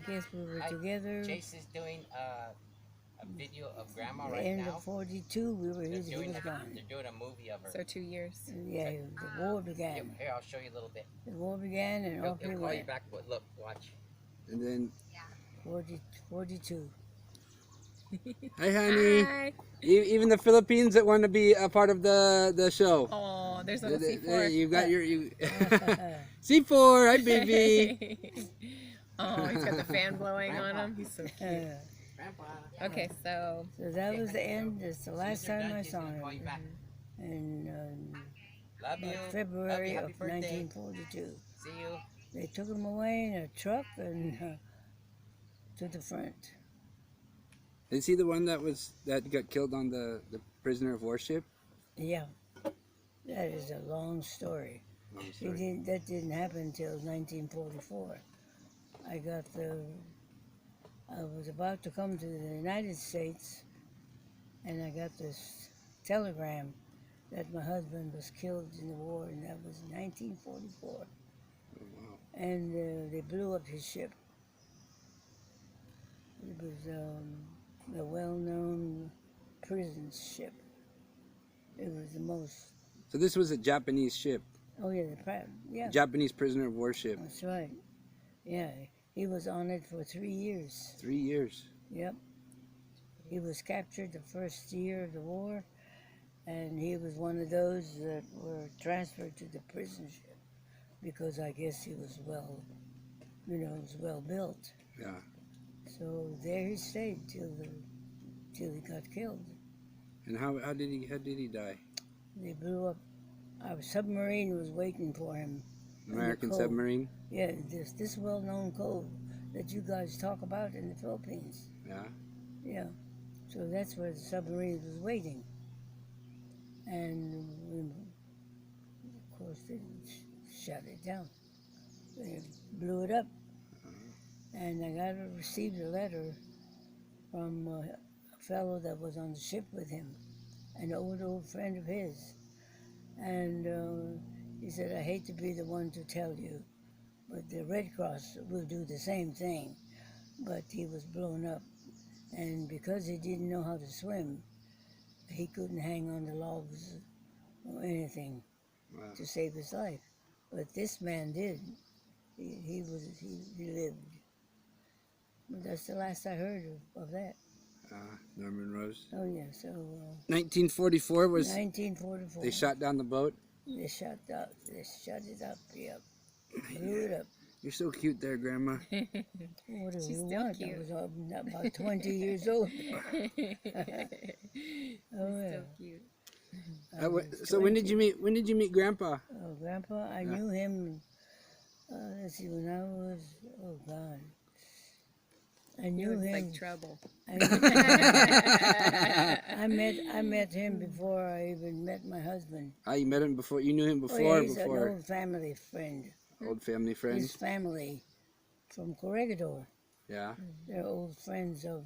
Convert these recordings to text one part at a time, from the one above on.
guess we were together. Chase is doing a video of Grandma The right end now. of 42, we were he was gone. They're doing a movie of her. So 2 years. Yeah, the war began. Here, I'll show you a little bit. The war began and off we He'll call you went. back, but look, watch. And then 42. hi, honey. Hi. Even the Philippines that want to be a part of the show. Oh, there's little C4. You got your C4. Hi, baby. Oh, he's got the fan blowing on him. He's so cute. Grandpa. Okay, so So that was the end. That's the last time I saw him. In Love you. February Happy of birthday. 1942. See you. They took him away in a truck and to the front. Is he the one that got killed on the prisoner of war ship? Yeah, that is a long story. That didn't happen until 1944. I was about to come to the United States, and I got this telegram that my husband was killed in the war, and that was 1944. Oh, wow. And they blew up his ship. It was a well-known prison ship. It was the most. So this was a Japanese ship. Oh yeah, yeah. Japanese prisoner of war ship. That's right. Yeah, he was on it for 3 years. 3 years. Yep. He was captured the first year of the war, and he was one of those that were transferred to the prison ship because I guess he was well built. Yeah. So there he stayed till he got killed. And how did he die? They blew up. Our submarine was waiting for him. American submarine. Yeah, this well-known cove that you guys talk about in the Philippines. Yeah. Yeah. So that's where the submarine was waiting. And of course they shut it down. They blew it up. And I received a letter from a fellow that was on the ship with him, an old friend of his. And he said, I hate to be the one to tell you, but the Red Cross will do the same thing. But he was blown up. And because he didn't know how to swim, he couldn't hang on the logs or anything to save his life. But this man did. He lived. But that's the last I heard of that. Norman Rose. Oh yeah, so 1944 was. 1944. They shot down the boat. They shut it up. Yep. Blew it up. You're so cute there, Grandma. What do She's you still want? cute. I was about 20 years old. Oh yeah. so cute. So when did you meet Grandpa? Oh, Grandpa, I knew him. Let's see, when I was, oh God, I knew him. Like trouble. I met him before I even met my husband. Ah, you met him before. You knew him Oh, before. yeah, he's an old family friend. Old family His friends. family from Corregidor. Yeah. They're old friends of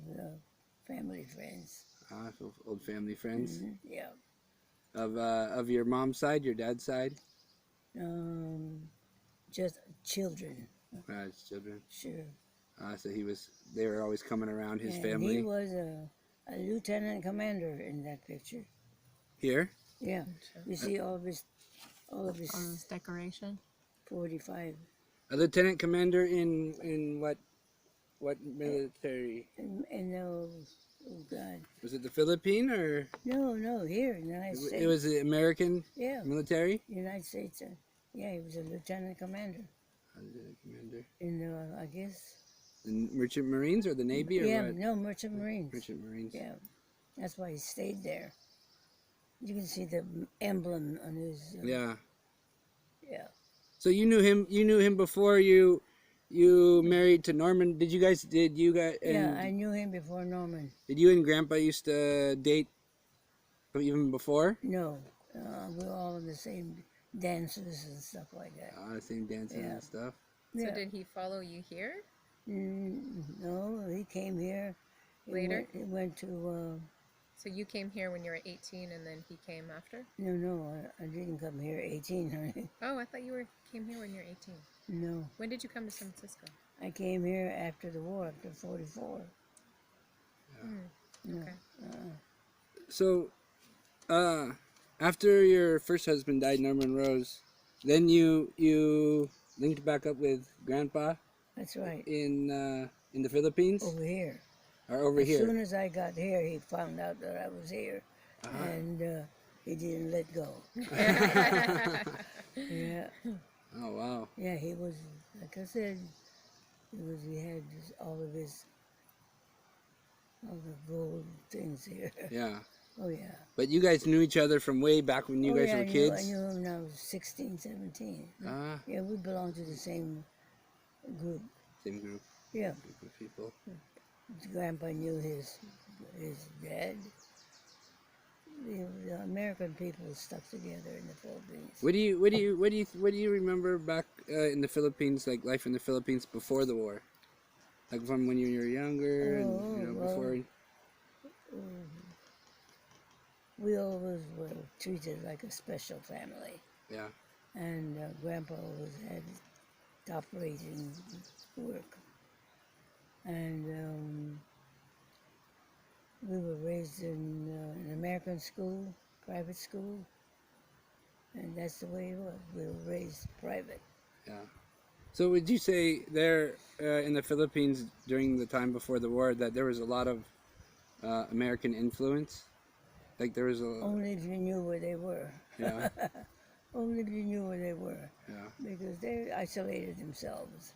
family friends. Ah, so old family friends. Yeah. Of your mom's side, your dad's side. Just children. His children. Sure. So they were always coming around his And family. he was a lieutenant commander in that picture. Here? Yeah. You see all of his On this decoration. 45. A lieutenant commander in what military? And oh God. Was it the Philippine or? No, here in the United States. It was the American Yeah, military? United States. Yeah, he was a lieutenant commander Lieutenant commander. in, I guess. The Merchant Marines or the Navy or Yeah, what? no, Merchant Marines. Merchant Marines. Yeah, that's why he stayed there. You can see the emblem on his. Yeah. Yeah. So you knew him before you married to Norman. Did you guys? Yeah, I knew him before Norman. Did you and Grandpa used to date even before? No, we were all in the same dances and stuff like that. Same dancing Yeah. and stuff. So Yeah. did he follow you here? No, he came here. Later? He went to. So you came here when you were 18 and then he came after? No, I didn't come here 18, honey. Oh, I thought you came here when you were 18. No, When did you come to San Francisco? I came here after the war, after 44. Yeah. Okay. So, after your first husband died, Norman Rose, then you linked back up with Grandpa That's right. in the Philippines Over here. or over As here. soon as I got here, he found out that I was here, Ah. and he didn't let go. Yeah, Oh wow. yeah. He was, like I said, he had all the gold things here. Yeah. Oh yeah. But you guys knew each other from way back when you Oh guys yeah, were I kids. knew him when I was 16, 17. Ah, Yeah, we belonged to the same group. same group Yeah, of people. Grandpa knew his dad. The American people stuck together in the Philippines. What do you remember back in the Philippines, like life in the Philippines before the war, like from when you were younger and Well, before? we always were treated like a special family, Yeah. and Grandpa always had top rating work, and we were raised in an American school, private school, and that's the way it was. We were raised private. Yeah. So would you say there in the Philippines during the time before the war that there was a lot of American influence? Like there was a Only if you knew where they were. yeah Only if you knew where they were, yeah because they isolated themselves.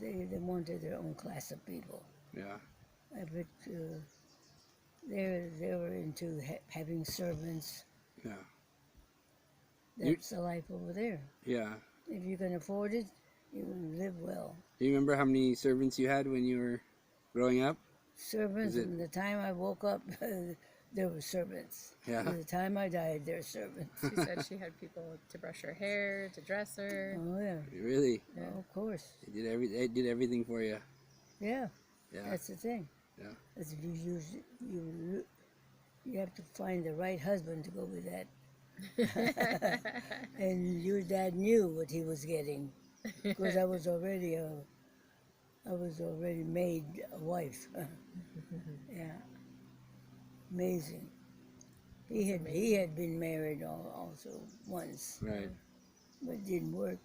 They wanted their own class of people. yeah But they were into having servants. yeah That's the life over there. yeah. If you can afford it, you live well. Do you remember how many servants you had when you were growing up? Servants, Is it- from the time I woke up, there were servants. Yeah. From the time I died, there were servants. She said she had people to brush her hair, to dress her. Oh, yeah. Really? Oh, of course. They did everything for you. Yeah, Yeah. that's the thing. Yeah. That's if you have to find the right husband to go with that. And your dad knew what he was getting, because I was already made a wife. Yeah, amazing. He had been married also once, Right. but it didn't work.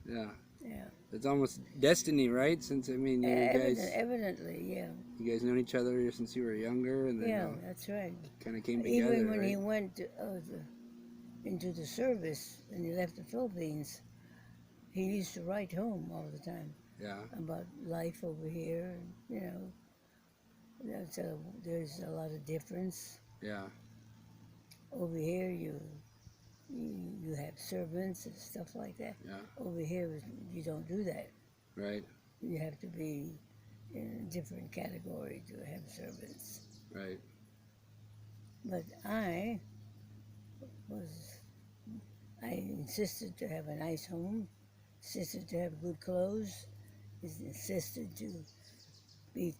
Yeah. Yeah, It's almost destiny, right? Since I mean, you guys evidently, yeah, known each other since you were younger, and then yeah, that's right. kind of came together. Even when right? he went into the service and he left the Philippines, he used to write home all the time Yeah. about life over here. You know, there's a lot of difference. Yeah. Over here, you have servants and stuff like that. Yeah. Over here, you don't do that. Right. You have to be in a different category to have servants. Right. But I insisted to have a nice home, insisted to have good clothes, insisted to be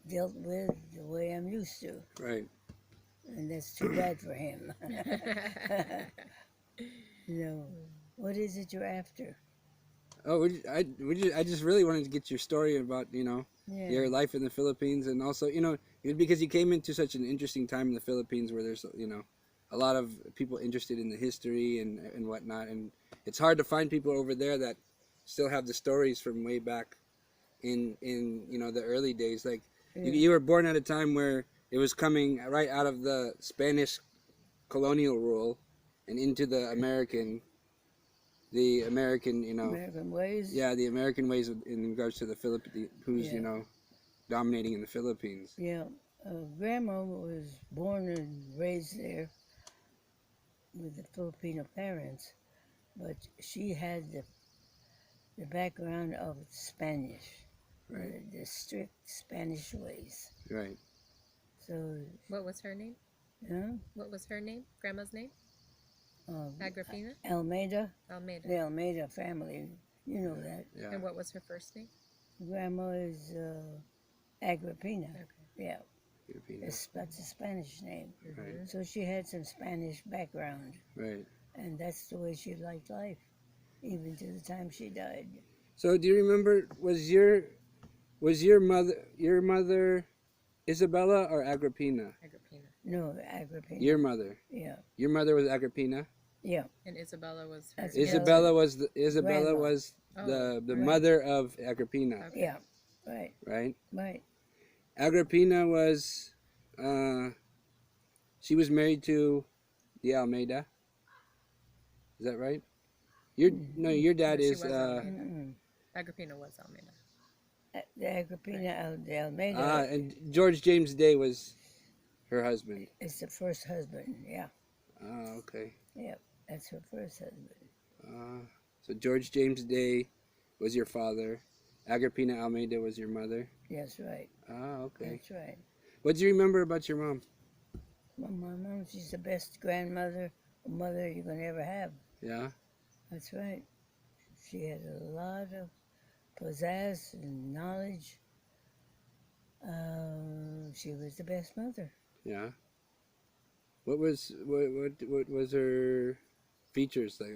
dealt with the way I'm used to. Right. And that's too bad for him. What is it you're after? Oh, I just really wanted to get your story about Yeah. your life in the Philippines, and also because you came into such an interesting time in the Philippines where there's a lot of people interested in the history and whatnot, and it's hard to find people over there that still have the stories from way back in the early days. Like you were born at a time where it was coming right out of the Spanish colonial rule and into the American American ways. yeah, the American ways in regards to the Philippines, who's Yeah. dominating in the Philippines. Yeah. Grandma was born and raised there with the Filipino parents, but she had the background of Spanish, Right. the strict Spanish ways. Right. So, What was her name? What was her name? Grandma's name? Agrafina? Almeida, Almeida. the Almeida family, you know that. Yeah. And what was her first name? Grandma is Agripina. Okay. Yeah, Filipino. that's a Spanish name. Right. So she had some Spanish background, Right. and that's the way she liked life, even to the time she died. So do you remember, was your mother Isabella or Agrippina? Agrippina. No, Agrippina. Your mother. Yeah, Your mother was Agrippina. yeah. And Isabella was her. That's Isabella was Grandma. Oh, the right. mother of Agrippina, okay. Yeah, right, right? right. Agrippina was she was married to the Almeida. Is that right? Your dad No, she is was Almeida. Mm-mm. Agrippina was Almeida. The Agrippina de Almeida and George James Day was her husband. is the first husband. Yeah, Okay. yeah. That's her first husband. So George James Day was your father. Agrippina Almeida was your mother. That's right. Okay. That's right. What do you remember about your mom? Well, my mom, she's the best grandmother or mother you're gonna ever have. Yeah. That's right. She had a lot of pizzazz and knowledge. She was the best mother. Yeah. What was her features like?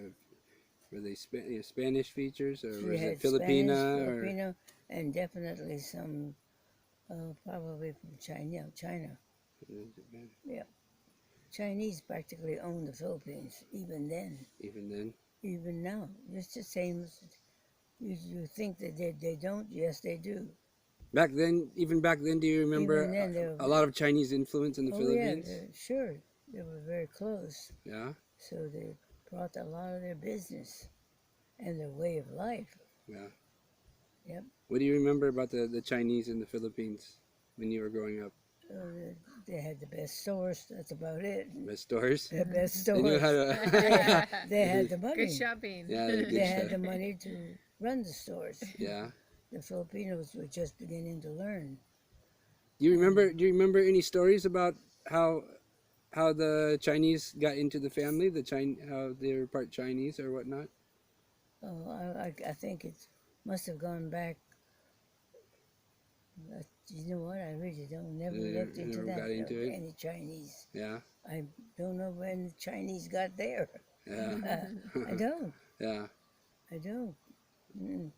Were they Spanish features, or She was had it Filipina? Spanish, Or Filipino, and definitely some, probably from China. China. Yeah. Chinese practically own the Philippines, even then. even then? Even now. Just the same as you think that they don't? Yes, they do. Even back then, do you remember Even then, they were, a lot of Chinese influence in the oh Philippines? yeah, sure. They were very close. Yeah. So they brought a lot of their business and their way of life. Yeah. Yep. What do you remember about the Chinese in the Philippines when you were growing up? They had the best stores. That's about it. Best stores. The best They knew stores. how to. They had the money. Good shopping. Yeah, they did They had stuff. the money to run the stores. Yeah. The Filipinos were just beginning to learn. Do you remember any stories about how the Chinese got into the family? How they were part Chinese or whatnot? Oh, I think it must have gone back. You know what? I really don't. Never looked into never that. got into it? Any Chinese. Yeah. I don't know when the Chinese got there. Yeah. I don't. Yeah. I don't. Mm.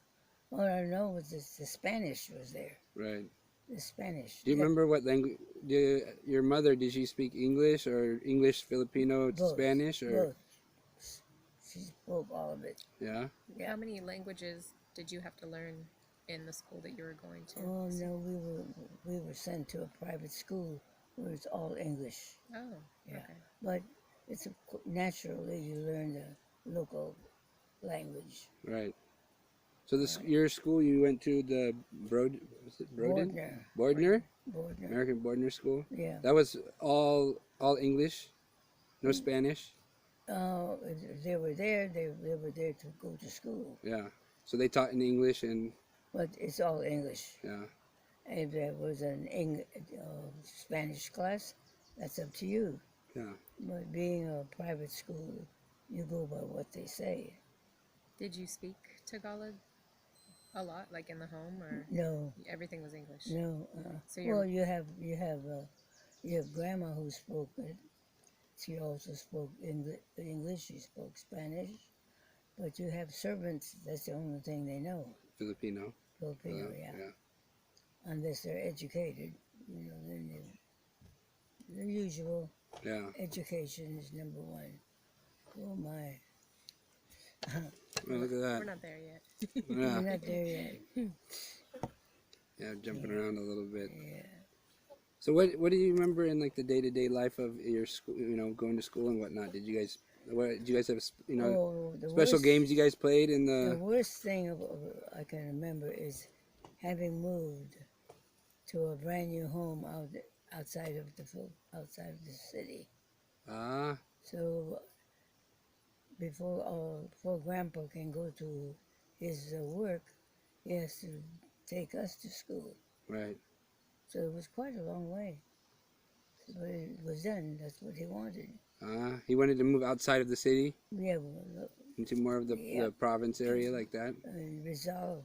All I know was the Spanish was there. Right. The Spanish. Do you remember what language? Your mother, did she speak English or English, Filipino, Both. Spanish, or? Both. She spoke all of it. Yeah. Yeah. How many languages did you have to learn in the school that you were going to? Oh no, we were sent to a private school where it's all English. Oh, Yeah. okay. But it's naturally you learn the local language. Right. So your school, you went to the was it Broden? Bordner? Bordner. American Bordner School. Yeah. That was all English, no Spanish. If they were there, they were there to go to school. Yeah. So they taught in English and But it's all English. yeah. If there was an Spanish class, that's up to you. Yeah. But being a private school, you go by what they say. Did you speak Tagalog a lot, like in the home, or No, everything was English? no. So you're Well, you have grandma who spoke it. She also spoke English. She spoke Spanish. But you have servants. That's the only thing they know. Filipino. Filipino, yeah. Unless they're educated, then the usual Yeah. education is number one. Oh my. Well, look at We're that. not there yet. We're Yeah. not there yet. Yeah. Jumping around a little bit. Yeah. So what do you remember in like the day-to-day life of your school? Going to school and whatnot. Did you guys have The special worst, games you guys played in The the? worst thing I can remember is having moved to a brand new home outside of the city. Ah. So before Grandpa can go to his work, he has to take us to school. Right. So it was quite a long way. But it was done. That's what he wanted. He wanted to move outside of the city Yeah, into more of the province area like that. Rizal.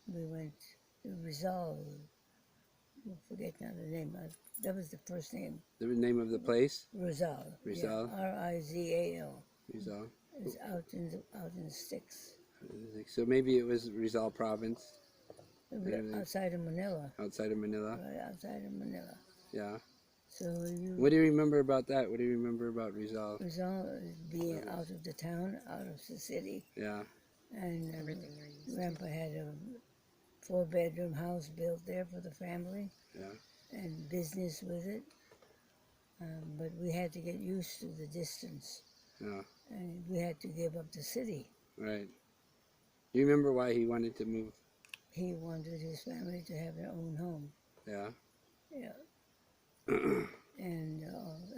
We went to Rizal. I forget now the name. That was the first name. The name of the place. Rizal. Rizal. Yeah, Rizal. Rizal. It's out in the sticks. So maybe it was Rizal province. Outside of Manila. Outside of Manila. Right outside of Manila. Yeah. So you. What do you remember about that? What do you remember about Rizal? Rizal being out of the town, out of the city. Yeah. And Everything you're used Grandpa had a 4-bedroom house built there for the family. Yeah. And business with it. But we had to get used to the distance. Yeah. And we had to give up the city. Right. Do you remember why he wanted to move? He wanted his family to have their own home. Yeah. Yeah. And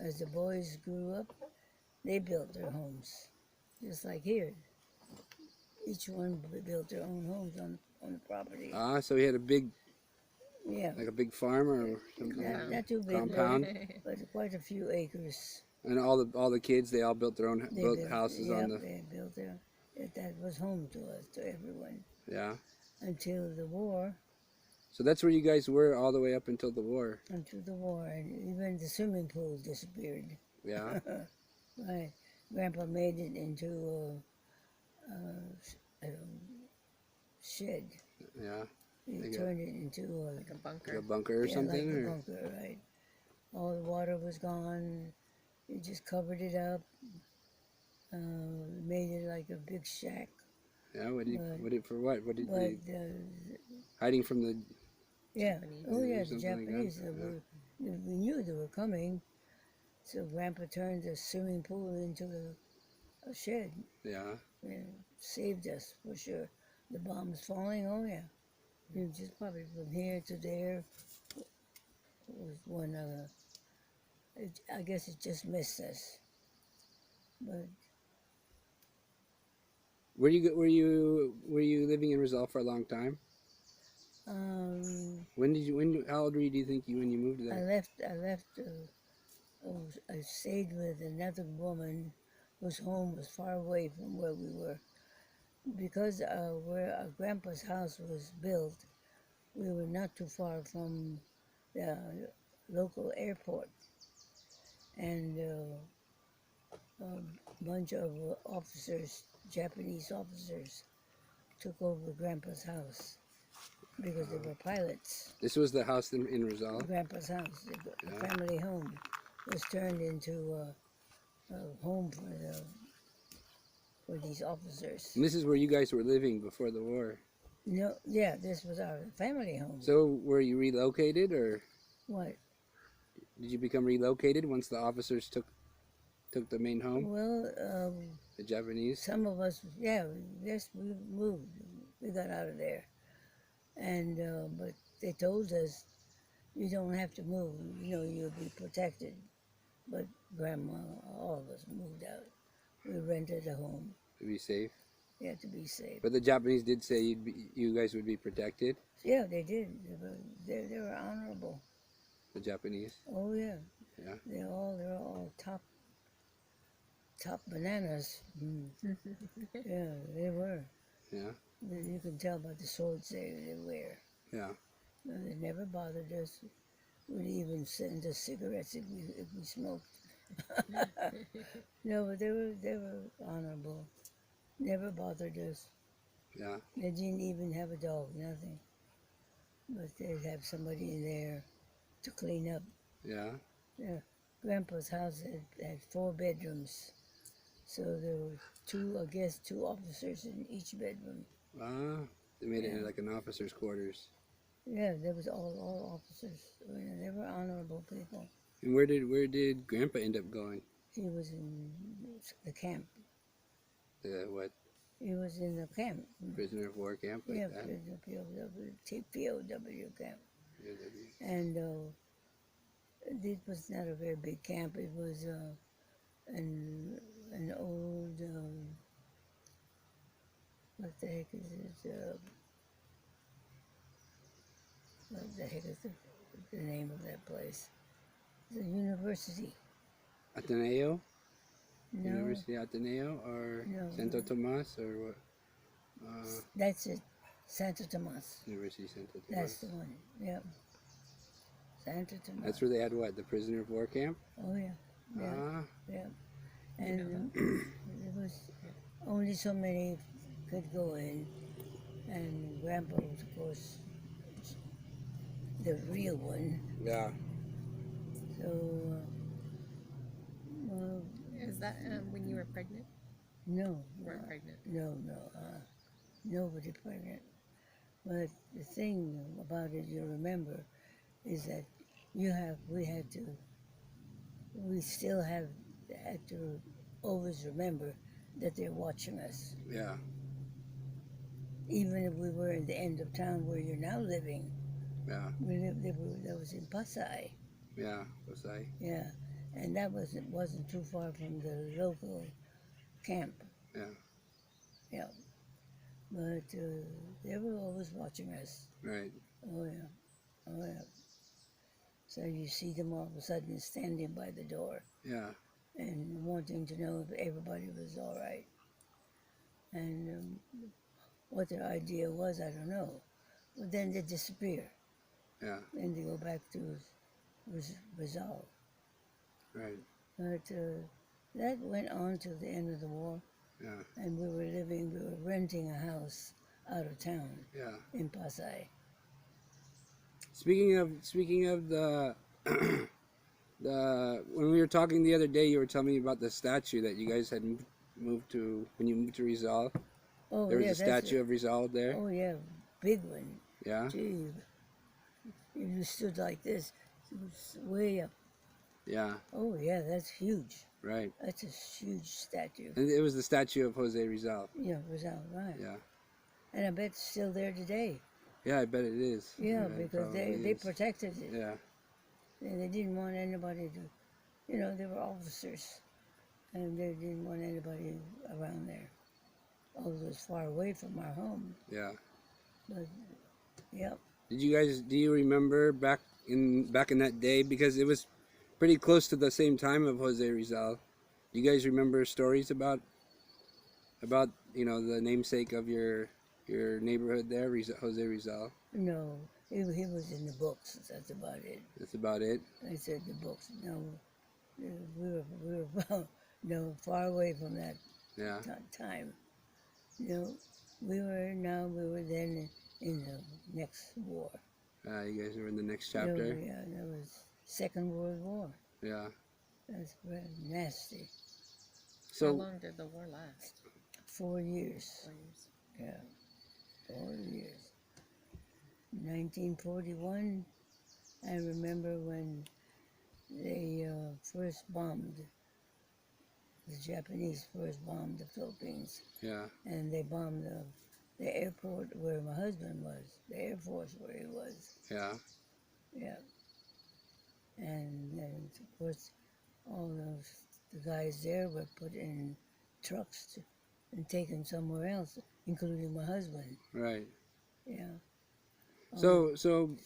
as the boys grew up, they built their homes, just like here. Each one built their own homes on the property. Ah, so he had a big, Yeah. like a big farm or something. Not too big, Compound. but quite a few acres. And all the kids, they all built their own built houses on the. They built their. That was home to us, to everyone. Yeah. Until the war. So that's where you guys were all the way up until the war. Until the war, and even the swimming pool disappeared. Yeah. Right. Grandpa made it into a shed. Yeah. He Like turned it into like a bunker. Like a bunker or something. Like a or? bunker, right. All the water was gone. He just covered it up. Made it like a big shack. Yeah. What did for what? What did But they hiding from the? yeah. Japanese. Oh yeah, Or the something like Japanese. that? We knew they were coming. So Grandpa turned the swimming pool into a shed. Yeah. And saved us for sure. The bombs falling, oh yeah. You just probably from here to there was one I guess it just missed us. But Were you living in Rizal for a long time? How old were you? Do you think when you moved I there? left. I stayed with another woman whose home was far away from where we were, because where our grandpa's house was built, we were not too far from the local airport, and a bunch of officers, Japanese officers, took over Grandpa's house because they were pilots. This was the house in Rizal. Grandpa's house, the family home, was turned into a home for these officers. And this is where you guys were living before the war. No, yeah, this was our family home. So were you relocated, or What? did you become relocated once the officers took the main home? Well, The Japanese. some of us, yeah, yes, we moved. We got out of there, and but they told us you don't have to move. You know, you'll be protected. But Grandma, all of us moved out. We rented a home. To be safe. Yeah, to be safe. But the Japanese did say you guys would be protected. Yeah, they did. They were honorable. The Japanese. Oh yeah. Yeah. They're all top bananas. Yeah, they were. Yeah. You can tell by the swords they wear. Yeah. No, they never bothered us. Would even send us cigarettes if we smoked. No, but they were honorable. Never bothered us. Yeah. They didn't even have a dog, nothing. But they'd have somebody in there to clean up. Yeah. Yeah. Grandpa's house had 4 bedrooms. So there were two officers in each bedroom. Ah. They made it into like an officer's quarters. Yeah, there was all officers. They were honorable people. And where did Grandpa end up going? He was in the camp. The what? He was in the camp. Prisoner of war camp? Like Yeah, that? POW camp. And it was not a very big camp. It was an old, what the heck is it? What the heck is the name of that place? The university. Ateneo? No, University Ateneo or No. Santo Tomas or what? that's it. Santo Tomas. University Santo Tomas. That's the one. Yeah. Santo Tomas. That's where they had what? The prisoner of war camp? Oh yeah. Yeah. Ah. Yeah. And there was only so many could go in, and Grandpa was, of course, the real one. Yeah. So, well, Is that when you were pregnant? no, You weren't pregnant. no, nobody pregnant. But the thing about it, you remember, is that we still had to always remember that they're watching us. Yeah. Even if we were in the end of town where you're now living, Yeah. that was in Pasay. Yeah. Was I? Yeah, and that wasn't too far from the local camp. Yeah. Yeah, but they were always watching us. Right. Oh yeah, oh yeah. So you see them all of a sudden standing by the door Yeah. and wanting to know if everybody was all right. And what their idea was, I don't know. But then they disappear. Yeah. And they go back to Rizal. Right. But that went on till the end of the war. Yeah. And we were renting a house out of town Yeah. in Pasay. Speaking of the when we were talking the other day, you were telling me about the statue that you guys had moved to when you moved to Rizal. Oh, There was yeah, a statue of Rizal there. Oh, yeah, big one. Yeah. Gee, if you stood like this, it was way up. Yeah. Oh, yeah, that's huge. Right. That's a huge statue. And it was the statue of Jose Rizal. Yeah, Rizal, right. Yeah. And I bet it's still there today. Yeah, I bet it is. Yeah, it because they probably is. protected it. Yeah. And they didn't want anybody to, they were officers. And they didn't want anybody around there. Although it's far away from our home. Yeah. But, yep. Do you remember back in that day, because it was pretty close to the same time of Jose Rizal. You guys remember stories about the namesake of your neighborhood there, Jose Rizal? No, he was in the books. That's about it. That's about it. I said the books. No, we were no, far away from that Yeah. time. No, we were then in the next war. You guys were in the next No, chapter. yeah, that was Second World War. Yeah. That's very nasty. So How long did the war last? 4 years. 4 years. Yeah, 4 years. 1941, I remember when they first bombed, the Japanese first bombed the Philippines, yeah. and they bombed the airport where my husband was, the Air Force where he was. Yeah. Yeah. And then, of course, all the guys there were put in trucks and taken somewhere else, including my husband. Right. Yeah. So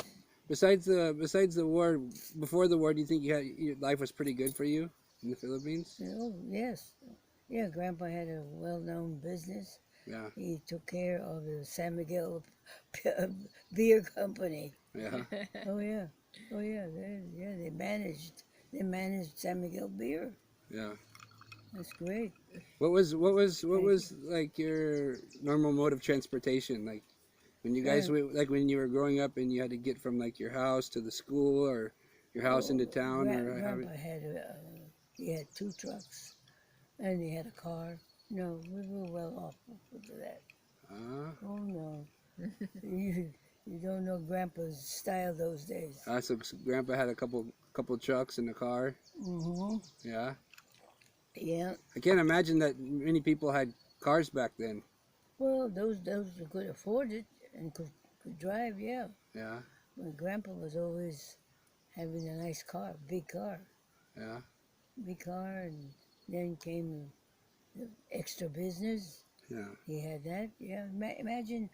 besides the war, before the war, do you think your life was pretty good for you in the Philippines? Oh, yes. Yeah, Grandpa had a well-known business. Yeah. He took care of the San Miguel beer company. Yeah. Oh yeah. Oh yeah. They managed San Miguel beer. Yeah. That's great. What was like your normal mode of transportation? Like when you guys like when you were growing up and you had to get from like your house to the school or your house into town, Grandpa had he had 2 trucks, and he had a car. No, we were well off with that. Oh no, you don't know Grandpa's style those days. So Grandpa had a couple trucks and a car. Mhm. Yeah. Yeah. I can't imagine that many people had cars back then. Well, those who could afford it and could drive, yeah. Yeah. But Grandpa was always having a nice car, big car. Yeah. Big car, and then came the extra business. Yeah. He had that, yeah. Imagine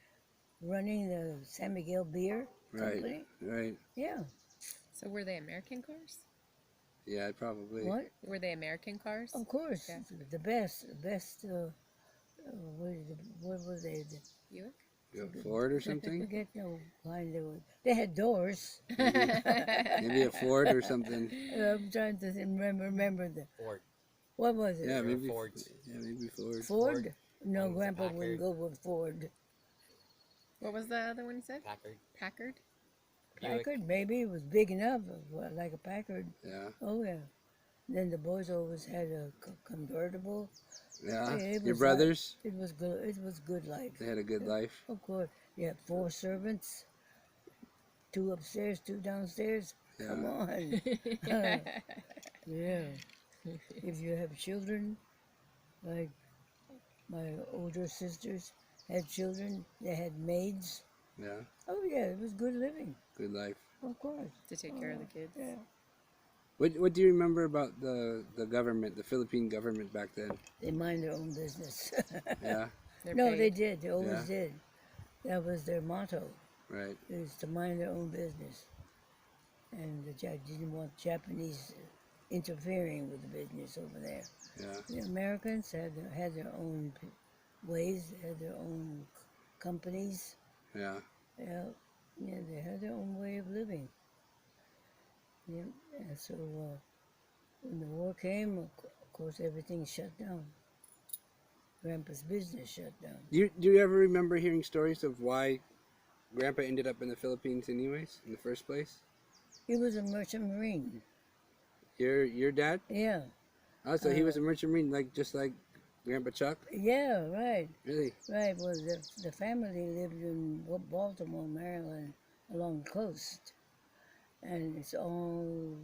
running the San Miguel beer company. Right. Yeah. So were they American cars? Yeah, probably. What? Were they American cars? Of course, Yeah. the best. What was they? Buick? You have Ford or something? Forget no kind they had doors. Maybe a Ford or something. I'm trying to remember the. Ford. What was it? Yeah, maybe Fords. Yeah, maybe Ford. Ford? No, One was a Grandpa wouldn't Packard. go with Ford. What was the other one you said? Packard. Packard? Buick. Packard, maybe it was big enough, like a Packard. Yeah. Oh yeah. Then the boys always had a convertible. Yeah. It Your was brothers, It was good. It was good life. they had a good life. Of course, you had 4 servants, 2 upstairs, 2 downstairs. Come Yeah. on. Yeah. If you have children, like my older sisters had children, they had maids. Yeah. Oh yeah, it was good living. Good life. Of course. To take care of the kids. Yeah. What do you remember about the government, the Philippine government back then? They mind their own business. Yeah. They're No, paid. they did. They always Yeah. did. That was their motto, Right. is to mind their own business. And the didn't want Japanese interfering with the business over there. Yeah. The Americans had their own ways, they had their own companies. Yeah. Yeah, yeah, they had their own way of living. Yeah, and so when the war came, of course, everything shut down. Grandpa's business shut down. Do you ever remember hearing stories of why Grandpa ended up in the Philippines anyways, in the first place? He was a merchant marine. Your dad? Yeah, Oh, so he was a merchant marine, just like Grandpa Chuck? yeah, right, Really? right. Well, the family lived in Baltimore, Maryland, along the coast, and it's all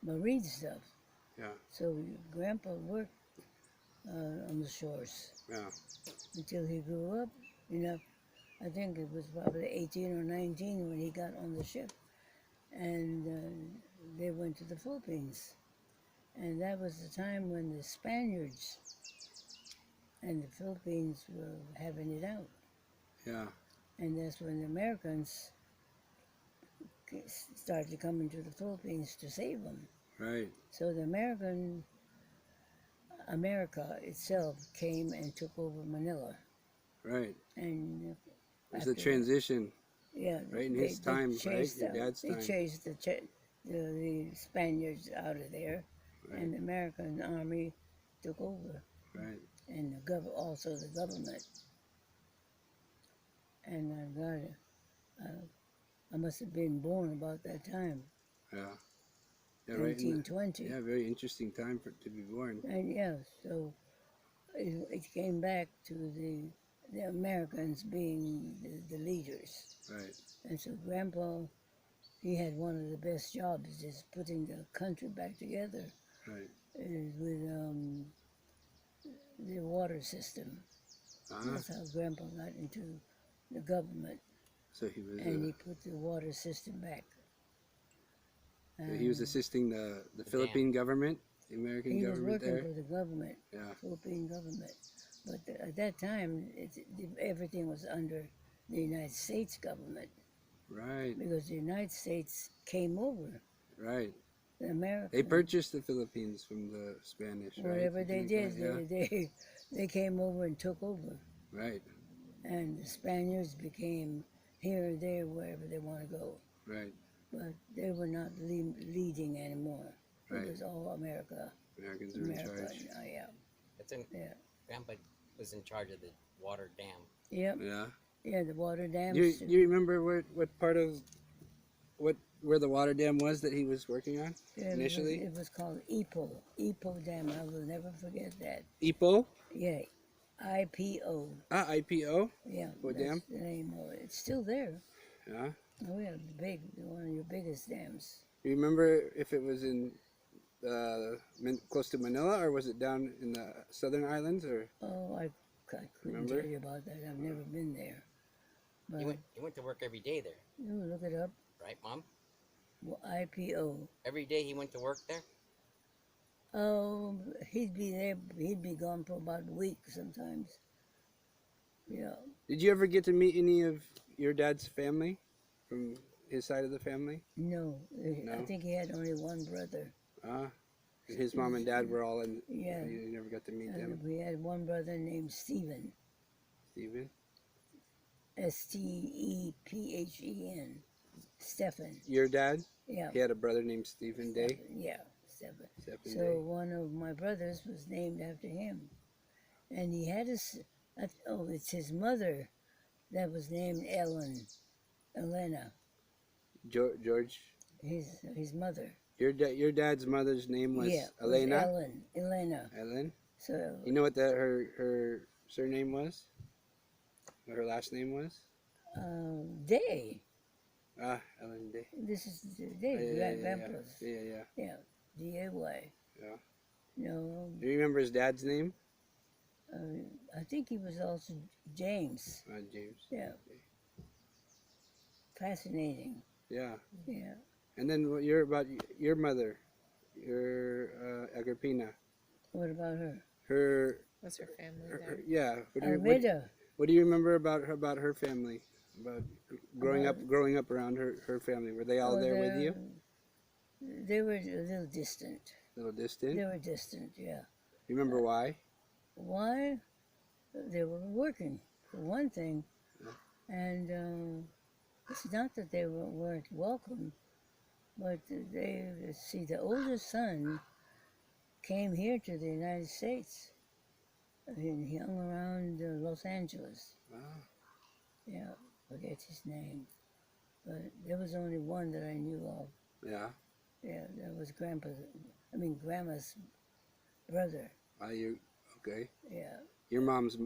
marine stuff. Yeah. So Grandpa worked on the shores Yeah. until he grew up enough. I think it was probably 18 or 19 when he got on the ship, and they went to the Philippines. And that was the time when the Spaniards and the Philippines were having it out. Yeah. And that's when the Americans started coming to the Philippines to save them. Right. So the America itself came and took over Manila. Right. And It was the after- transition, Yeah, right? In his time, right? chased Your out- dad's they time. chased the Spaniards out of there, Right. and the American army took over, Right. and also the government. And I must have been born about that time, Yeah. Yeah, right. 1920. Yeah, very interesting time to be born. And yeah, so it came back to the Americans being the leaders. Right. And so Grandpa, he had one of the best jobs, is putting the country back together Right. with the water system. Uh-huh. That's how Grandpa got into the government, So he was and he put the water system back. he was assisting the Philippine government, the American He was government working there. for the government, Yeah. Philippine government. But at that time, everything was under the United States government, Right. because the United States came over. Right. The Americans, They purchased the Philippines from the Spanish, right? whatever they did, Yeah. they came over and took over. Right. And the Spaniards became here or there, wherever they want to go. Right. But they were not leading anymore. Right. It was all America. Americans were in charge. Yeah. That's in, Yeah. Grandpa was in charge of the water dam. Yep. Yeah. Yeah, the water dams. You remember what part of where the water dam was that he was working on Yeah, initially? It was called Ipo Dam. I will never forget that. Ipo? Yeah. IPO. IPO? Yeah. What that's dam? the name of it. It's still there. Yeah. Oh yeah, one of your biggest dams. You remember if it was in close to Manila, or was it down in the southern islands, or? Oh, I couldn't Remember? tell you about that. I've never been there. But He went to work every day there, you look it up. right, Mom? Well, IPO. Every day he went to work there. Oh, he'd be there. He'd be gone for about a week sometimes. Yeah. Did you ever get to meet any of your dad's family from his side of the family? No, I No? think he had only one brother. His mom and dad were all in. Yeah. You never got to meet them. We had one brother named Stephen. Stephen? Stephen. Stephen. Your dad? Yeah. He had a brother named Stephen Day. Yeah, Stephen. Stephen So Day. one of my brothers was named after him. and he had it's his mother that was named Elena, George. his mother. Your dad's mother's name was Yeah, Elena. was Elena. Ellen. So You know what her surname was? What her last name was? Day. Ah, Ellen Day. This is Oh, Day, yeah, grandpa's. yeah. Yeah, DAY. Yeah. No, Do you remember his dad's name? I think he was also James. James. Yeah, Okay. fascinating. Yeah. Yeah. And then you're about your mother, your Agrippina. What about her? Her, Was her family there? yeah. Almeida. What do you remember about her family? About About, growing up around her family. Were they all oh, there with you? they were a little distant. A little distant. They were distant, yeah. You remember why? Why? They were working, for one thing. And it's not that they weren't welcome, but see, the oldest son came here to the United States. He hung around Los Angeles. Ah, Yeah, forget his name. But there was only one that I knew of. yeah. Yeah, that was Grandma's brother. You okay? Yeah, Your mom's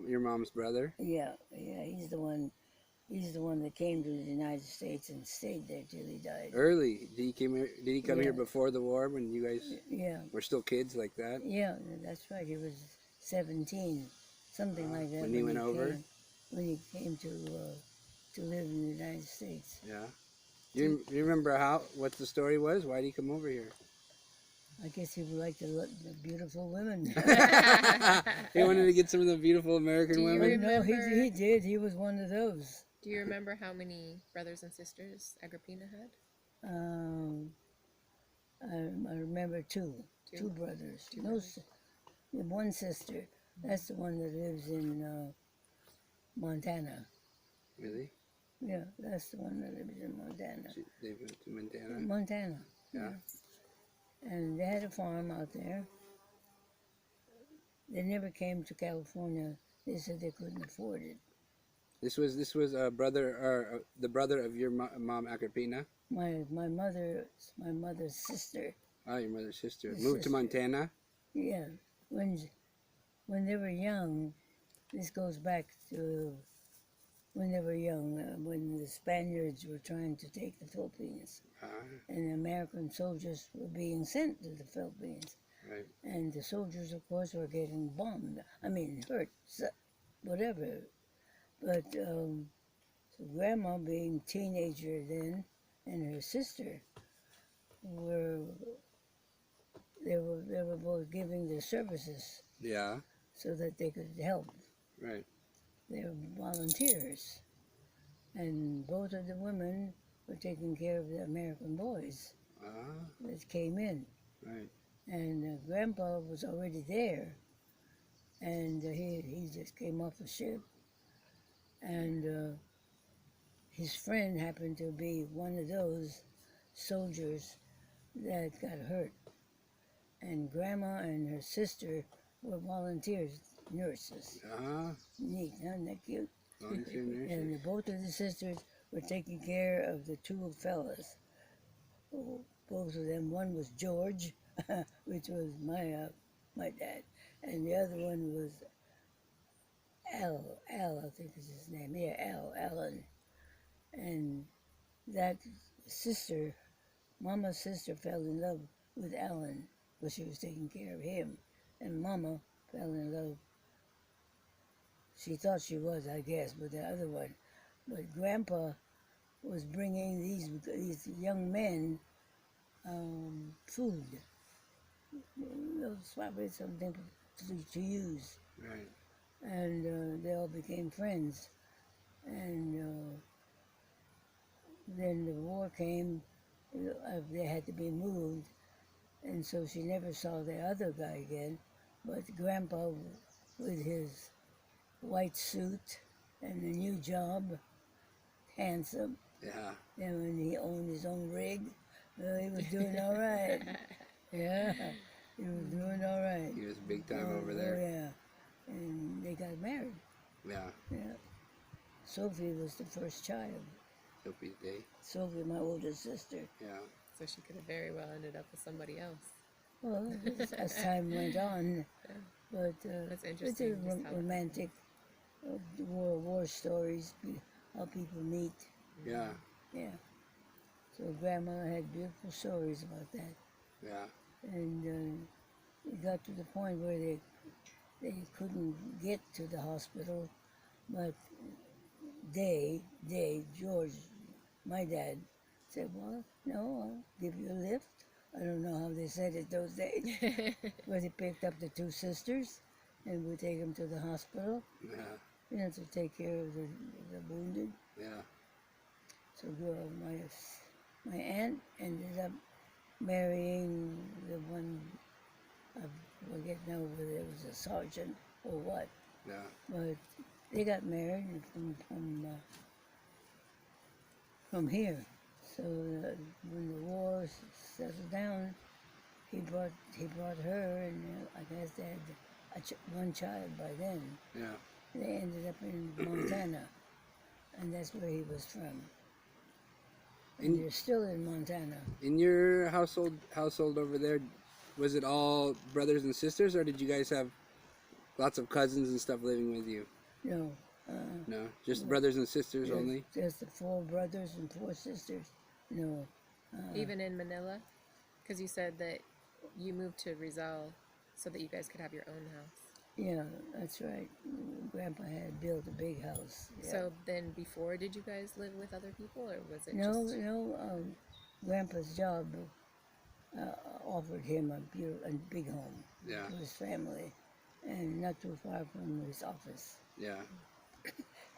brother. yeah. He's the one. He's the one that came to the United States and stayed there till he died. Early. Did he come here Yeah. before the war when you guys Yeah, were still kids like that? yeah. That's right. He was 17, something like that. When he went over? When he came to live in the United States. Yeah. You remember what the story was? Why did he come over here? I guess he would like to look the beautiful women. He wanted to get some of the beautiful American Do you women. No, remember- he did. He was one of those. Do you remember how many brothers and sisters Agrippina had? I remember two brothers. Two No, brothers. one sister. That's the one that lives in Montana. Really? Yeah, that's the one that lives in Montana. They went to Montana. Montana. Yeah. And they had a farm out there. They never came to California. They said they couldn't afford it. This was a brother or the brother of your mom Agrippina. My mother's sister. Oh, your mother's sister His moved to sister. Montana. Yeah, when they were young, this goes back to when they were young, when the Spaniards were trying to take the Philippines, and the American soldiers were being sent to the Philippines. Right. And the soldiers, of course, were getting bombed. Hurt, whatever. But so Grandma, being teenager then, and her sister they were both giving their services Yeah. so that they could help. Right. They were volunteers, and both of the women were taking care of the American boys that came in. Right. And Grandpa was already there, and he just came off the ship, and his friend happened to be one of those soldiers that got hurt. And Grandma and her sister were volunteers, nurses. Neat, isn't that cute? Volunteer nurses. And both of the sisters were taking care of the two fellas. Both of them. One was George, which was my dad, and the other one was Al, I think is his name. Yeah, Alan. And that sister, Mama's sister, fell in love with Alan, because she was taking care of him. And Mama fell in love. She thought she was, I guess, with the other one. But Grandpa was bringing these young men food. Probably something to use. Right. And they all became friends. And then the war came. They had to be moved. And so she never saw the other guy again. But Grandpa, with his white suit and a new job, handsome. Yeah. And when he owned his own rig, he was doing all right. Yeah, he was doing all right. He was big time over Oh, there. yeah. and they got married. Yeah. Yeah. Sophie was the first child. Sophie's Day. Sophie, my older sister. Yeah. So she could have very well ended up with somebody else. Well, as time went on, but That's it's interesting. a Just how it romantic war stories, how people meet. Yeah. Yeah. So Grandma had beautiful stories about that, Yeah. and it got to the point where they couldn't get to the hospital, but George, my dad, said, "Well, no, I'll give you a lift." I don't know how they said it those days, but he picked up the two sisters and would take them to the hospital, Yeah. to take care of the wounded. Yeah. So my aunt ended up marrying the one, I forget now whether it was a sergeant or what, Yeah. but they got married from here. So when the war settled down, he brought her, and I guess they had one child by then. Yeah. They ended up in Montana, and that's where he was from. And they're still in Montana. In your household over there, was it all brothers and sisters, or did you guys have lots of cousins and stuff living with you? No. No, just brothers and sisters only. Just the 4 brothers and 4 sisters. No. Even in Manila? Because you said that you moved to Rizal so that you guys could have your own house. Yeah, that's right. Grandpa had built a big house. Yeah. So then before, did you guys live with other people, or was it No, just... Grandpa's job offered him a big home Yeah. to his family, and not too far from his office, Yeah.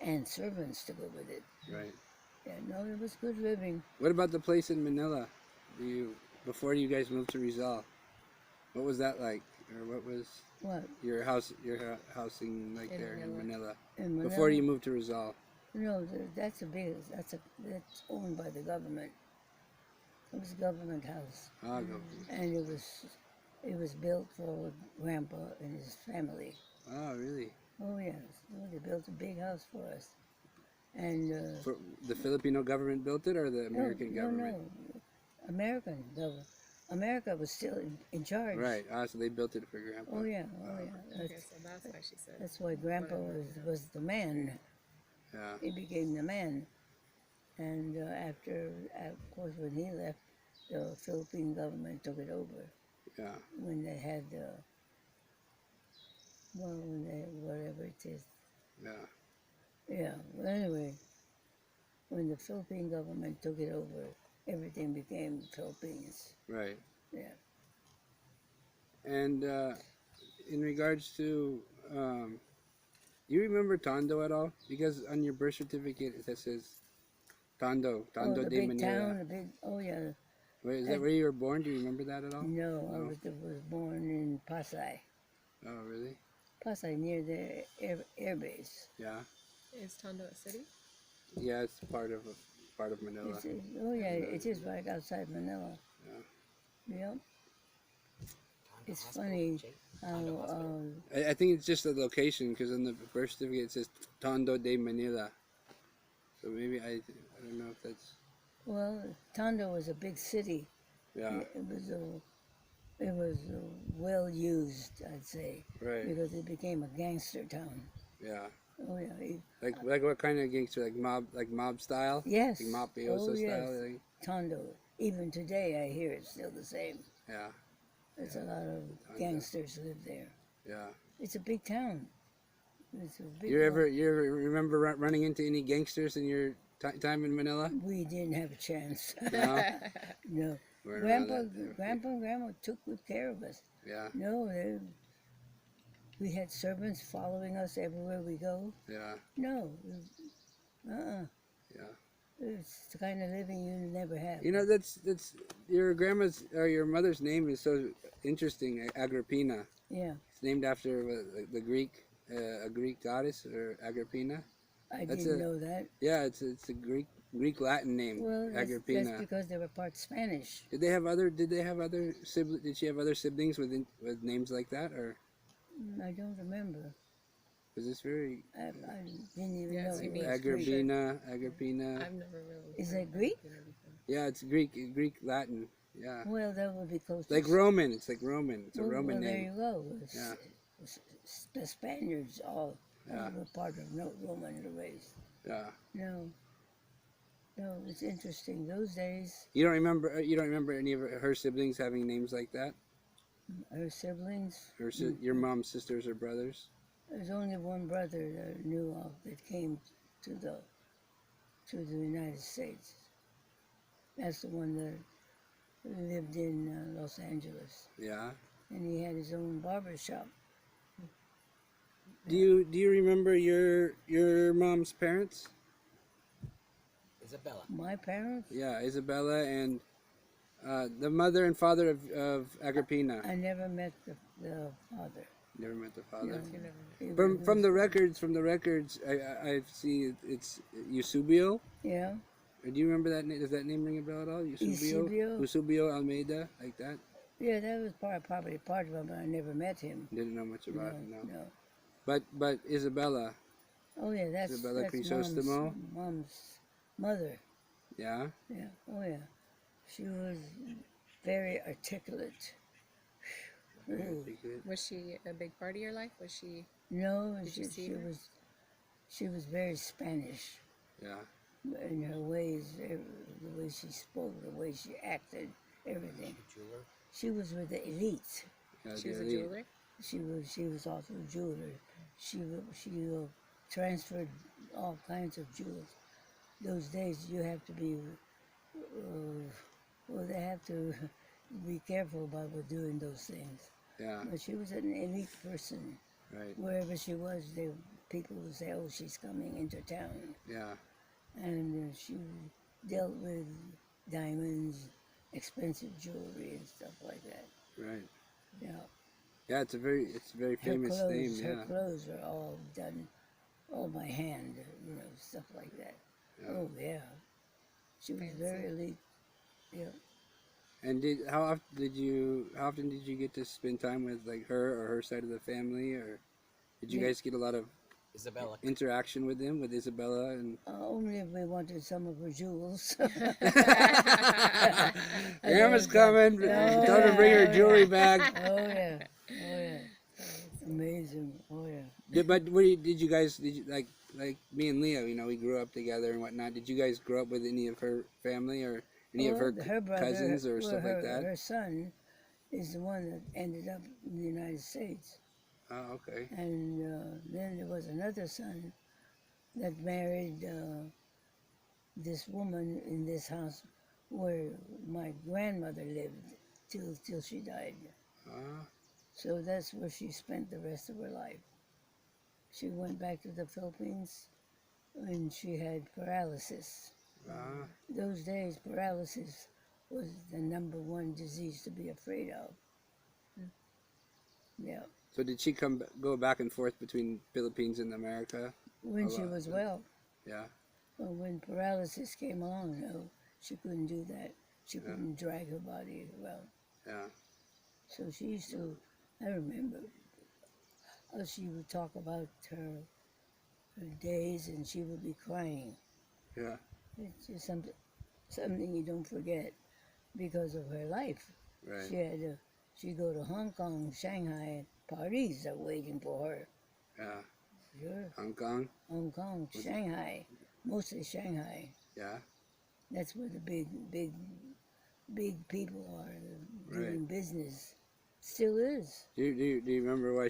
and servants to go with it. Right. Yeah, no, it was good living. What about the place in Manila? Before you guys moved to Rizal? What was that like, or what was What? your housing like In there in Manila? In Manila? Before you moved to Rizal? No, that's owned by the government. It was a government house, Ah, go. and it was built for Grandpa and his family. Oh, really? Oh yes, oh, they built a big house for us, and For the Filipino government built it, or the American government? No, America was still in charge. Right. Ah, so they built it for Grandpa. Oh yeah, Okay, so that's why she said... That's why Grandpa was the man. Yeah. He became the man, and of course, when he left, the Philippine government took it over. Yeah. When they had whatever it is. Yeah. Yeah. Well, anyway, when the Philippine government took it over, everything became Philippines. Right. Yeah. And in regards to, you remember Tondo at all? Because on your birth certificate it says Tondo the de big Manila. town, oh yeah. Wait, is that where you were born? Do you remember that at all? No, No? I was born in Pasay. Oh, really? Pasay, near the air base. Yeah. Is Tondo a city? Yeah, it's part of Manila. It is right outside Manila. Yeah. Yep. Tondo It's Hospital, funny Jay? how Tondo Hospital. I think it's just the location, because on the birth certificate it says Tondo de Manila. So maybe I don't know if that's... Tondo was a big city. Yeah. It was well used, I'd say, Right. because it became a gangster town. Yeah. Oh yeah, Like what kind of gangster? Like mob style? yes. Like mafioso Oh, yes. style? Like, Tondo. Even today, I hear it's still the same. yeah. There's a lot of gangsters live there. Yeah. It's a big town. It's a big. You ever remember running into any gangsters in your time in Manila? We didn't have a chance. No. No. Weren't around that. Grandpa and Grandma took good care of us. Yeah. No, we had servants following us everywhere we go. Yeah. No. Yeah. It's the kind of living you never have. You know, that's your grandma's or your mother's name is so interesting. Agrippina. Yeah. It's named after the Greek, a Greek goddess, or Agrippina. I didn't know that. Yeah, it's a Greek Latin name. Well, Agrippina. that's because they were part Spanish. Did she have other siblings with names like that, or? I don't remember. Because it's very I didn't even Yeah, know it's it unique. was Greek. Agrippina. I've never really. Is heard that of Greek? Filipino before. Yeah, it's Greek, Latin. Yeah, Well, that would be close like to. Roman. It's like Roman. It's a Well, Roman there name. you go. Yeah. The Spaniards all Yeah. were part of no Roman race. Yeah. No, no, it's interesting. Those days, You don't remember? You don't remember any of her siblings having names like that? her siblings. Your mom's sisters or brothers? There's only one brother that I knew of that came to the United States. That's the one that lived in Los Angeles, Yeah. and he had his own barber shop. Do you remember your mom's parents? Isabella. My parents? Yeah, Isabella and the mother and father of Agrippina. I never met the father. Never met the father. No. You never. It From was- the records, I see it's Eusebio. Yeah, Do you remember that name? Does that name ring a bell at all? Eusebio? Eusebio Almeida, like that. yeah, that was probably part of him, but I never met him. Didn't know much about it. No. No. But Isabella, Oh yeah, Isabella that's Crisostomo? mom's mother. yeah. Yeah. Oh yeah, she was very articulate. Ooh. Was she a big part of your life? Was she? No, Did you see she her? was very Spanish Yeah. in her ways, the way she spoke, the way she acted, everything. Jeweler. She was with the elite. Yeah, She was the a elite. jeweler. She was also a jeweler. She transferred all kinds of jewels. Those days you have to be, well, they have to be careful about doing those things. Yeah. But she was an elite person. Right. Wherever she was, people would say, "Oh, she's coming into town," Yeah. and she dealt with diamonds, expensive jewelry, and stuff like that. Right. Yeah. Yeah. It's a very famous name. Her Yeah. clothes are all done, all by hand, stuff like that. Yeah. Oh yeah, she was Fancy. very elite. Yeah. And how often did you get to spend time with like her or her side of the family, or did you Yeah. guys get a lot of Isabella. interaction with them, with Isabella and? Only if we wanted some of her jewels. Grandma's coming. Oh, Tell her to bring her yeah. jewelry back. Oh yeah, oh yeah, amazing. Oh yeah. Did you guys like me and Leo? You know, we grew up together and whatnot. Did you guys grow up with any of her family or any of her brother, cousins or stuff like that? Her son is the one that ended up in the United States, Oh, okay. and then there was another son that married this woman in this house where my grandmother lived till she died. So that's where she spent the rest of her life. She went back to the Philippines when she had paralysis. Those days, paralysis was the number one disease to be afraid of. Yeah, So did she go back and forth between Philippines and America? when A she lot, was yeah. well. Yeah. But when paralysis came along, no, she couldn't do that. She couldn't drag her body well. Yeah. So she used to, I remember, she would talk about her days and she would be crying. Yeah. It's just something you don't forget because of her life. Right. She'd go to Hong Kong, Shanghai, parties are waiting for her. Yeah. Sure. Hong Kong. Hong Kong, Shanghai, mostly Shanghai. Yeah. That's where the big people are doing business. Still is. Do you remember why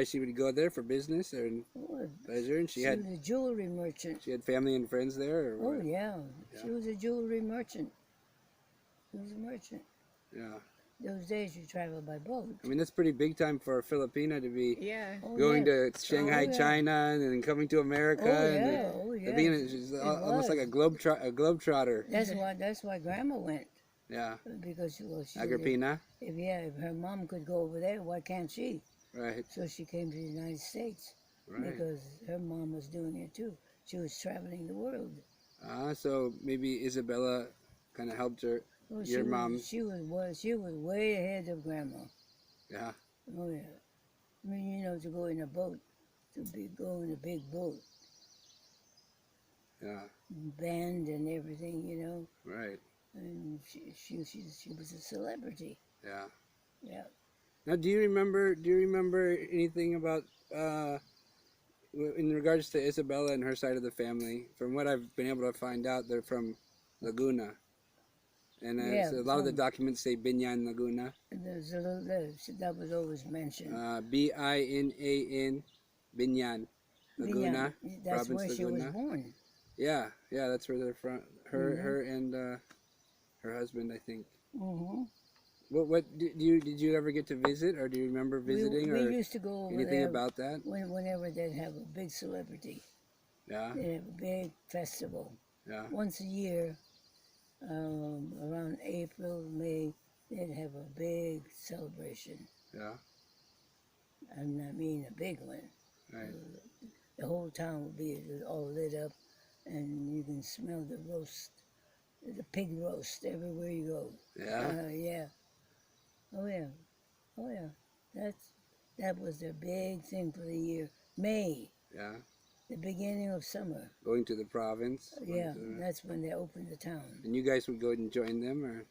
she would go there for business or Oh, pleasure? And she she had was a jewelry merchant. family and friends there. Or Oh what? yeah. Yeah. She was a jewelry merchant. She was a merchant. Yeah. Those days you travel by boat. I mean, that's pretty big time for a Filipina to be Yeah. Oh, going yeah. to Shanghai, yeah. China, and then coming to America. Oh and yeah, oh yeah. being she's It almost like a was. globetrotter. That's why Grandma went Yeah. because she Agrippina. if her mom could go over there, why can't she? Right. So she came to the United States Right. because her mom was doing it too. She was traveling the world. So maybe Isabella kind of helped her. Well, Your mom. She was way ahead of Grandma. Yeah. Oh yeah. I mean, to go in a boat, go in a big boat, Yeah. band and everything. Right. And she was a celebrity. Yeah. Yeah. Now, do you remember anything about in regards to Isabella and her side of the family? From what I've been able to find out, they're from Laguna, and Yeah, so a lot of the documents say Binyan Laguna. there's a little that was always mentioned. Binan, Binyan Binyan, Laguna, that's province where she was Laguna. born. Yeah, yeah, that's where they're from. Mhm. Her and her husband, I think. Mm-hmm. What did you ever get to visit, or do you remember visiting, We or used to go over anything there about that? whenever they'd have a big celebrity. Yeah, They'd have a big festival. yeah, Once a year, around April, May, they'd have a big celebration. yeah, I mean a big one. right, The whole town would be all lit up, and you can smell the roast, the pig roast everywhere you go. yeah, Yeah. Oh yeah. Oh yeah. That was their big thing for the year. May, yeah. the beginning of summer. Going to the province. Yeah, that's when they opened the town. And you guys would go and join them, or?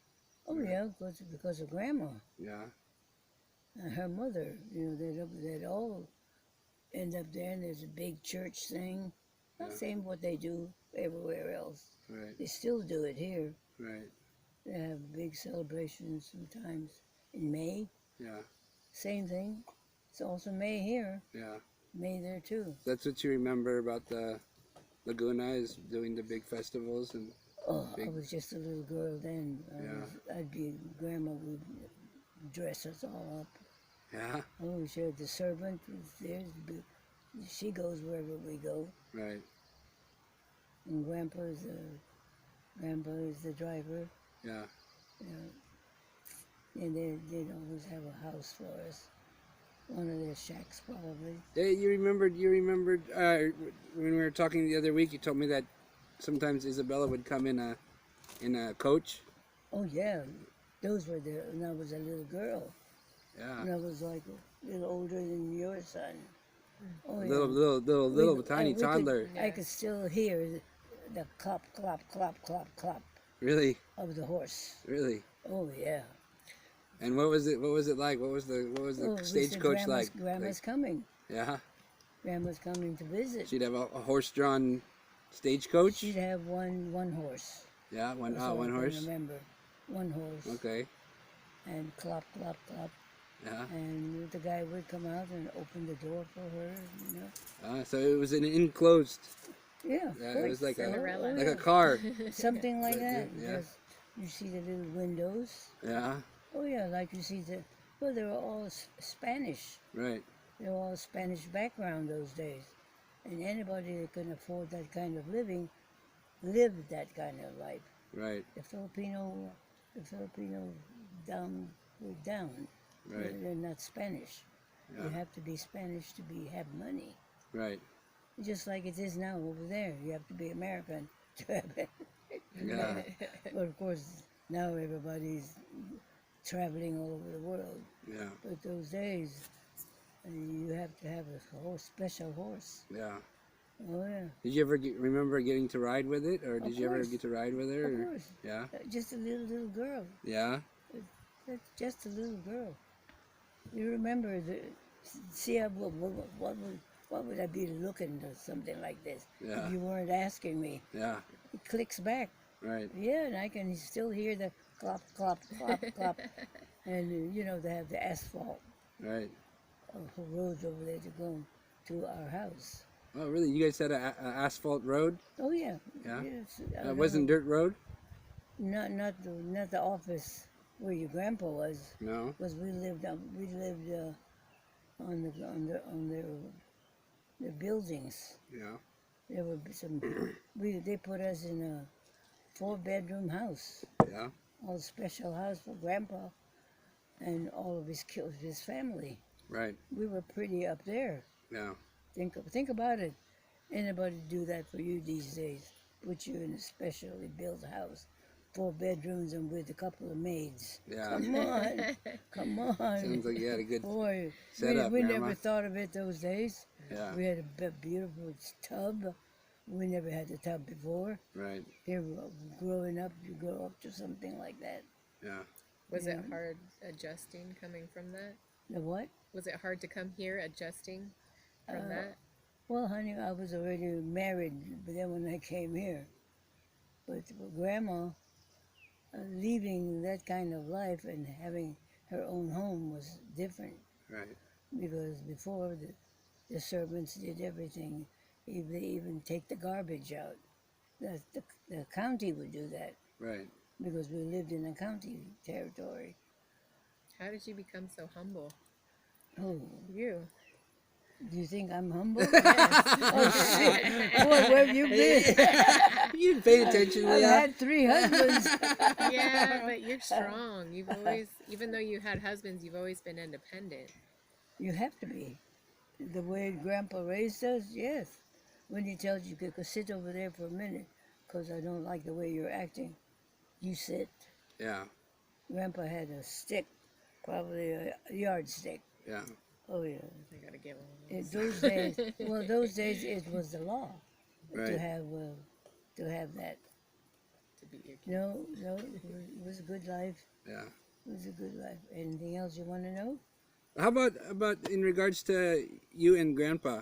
Oh yeah, because of Grandma Yeah, and her mother. They'd all end up there, and there's a big church thing. Not Yeah. same what they do everywhere else. right, They still do it here. right, They have big celebrations sometimes in May. yeah, Same thing. It's also May here. yeah. May there too. That's what you remember about the Laguna, is doing the big festivals and. Oh, I Big- was just a little girl then. I'd be Grandma would dress us all up. Yeah, Oh, sure. The servant was there. She goes wherever we go, right, and Grandpa is the driver. yeah, You know, and they'd always have a house for us. One of their shacks, probably. Hey, you remembered when we were talking the other week. You told me that sometimes Isabella would come in a coach. Oh yeah, those were when I was a little girl. Yeah, When I was like a little older than your son. Oh yeah. little tiny toddler. I could still hear the clop, clop, clop, clop, clop Really, of the horse. really. Oh yeah. And what was it? What was it like? What was the Oh, we said stagecoach like? Grandma's coming. Yeah, Grandma's coming to visit. she'd have a horse-drawn stagecoach. She'd have one horse. Yeah, one That's all one I can horse. remember. One horse. Okay. And clop, clop, clop. Yeah. And the guy would come out and open the door for her. So it was an enclosed. Yeah. Yeah, it was like Cinderella. like a car. Something like that. Yeah. Just, you see the little windows. Yeah. Oh yeah, like you see they were all Spanish. Right. They were all Spanish background those days. And anybody that could afford that kind of living lived that kind of life. Right. The Filipino down were down. Right. They're not Spanish. Yeah. You have to be Spanish to have money. Right. Just like it is now over there. You have to be American to have it. Yeah. But of course, now everybody's traveling all over the world. Yeah. But those days, you have to have a special horse. Yeah. Oh yeah. Did you ever remember getting to ride with it, or did Of you ever course. get to ride with her? Of or- course. Yeah. Just a little girl. Yeah. Just a little girl. You remember see what would I be looking at something like this? Yeah. If you weren't asking me. Yeah. It clicks back. Right. Yeah, and I can still hear the clop, clop, clop, clop. And they have the asphalt Right. roads over there to go to our house. Oh, really? You guys had a asphalt road? Oh yeah. Yeah? Yes, It wasn't dirt road? Not the office where your grandpa was. No. Because we lived on the buildings. Yeah. There were some. They put us in a 4-bedroom house, Yeah. all special house for grandpa, and all of his family. Right. We were pretty up there. Yeah. Think about it. Anybody do that for you these days? Put you in a specially built house, 4 bedrooms and with a couple of maids. Yeah. Come on, come on. Sounds like you had a good Boy, setup, we Grandma. never thought of it those days. Yeah. We had a beautiful tub. We never had a tub before. Right. Here, growing up, you grow up to something like that. Yeah. Was it Yeah. hard adjusting coming from that? The what? Was it hard to come here adjusting from that? Well, honey, I was already married, but then when I came here. But for Grandma, leaving that kind of life and having her own home was different. Right. Because before, the servants did everything. They even take the garbage out. The county would do that Right. because we lived in a county territory. How did you become so humble? Oh, You. do you think I'm humble? Yes. Oh, shit. Boy, where have you been? You paid attention, I've Leah. had 3 husbands. Yeah, but you're strong. You've always, even though you had husbands, you've always been independent. You have to be. The way Grandpa raised us, yes. When he tells you, go sit over there for a minute because I don't like the way you're acting, you sit. Yeah. Grandpa had a stick, probably a yardstick. Yeah. Oh, yeah. I gotta get one of In those. those days it was the law Right. to have that. To beat your kid. No, it was a good life. Yeah. It was a good life. Anything else you want to know? How about in regards to you and Grandpa?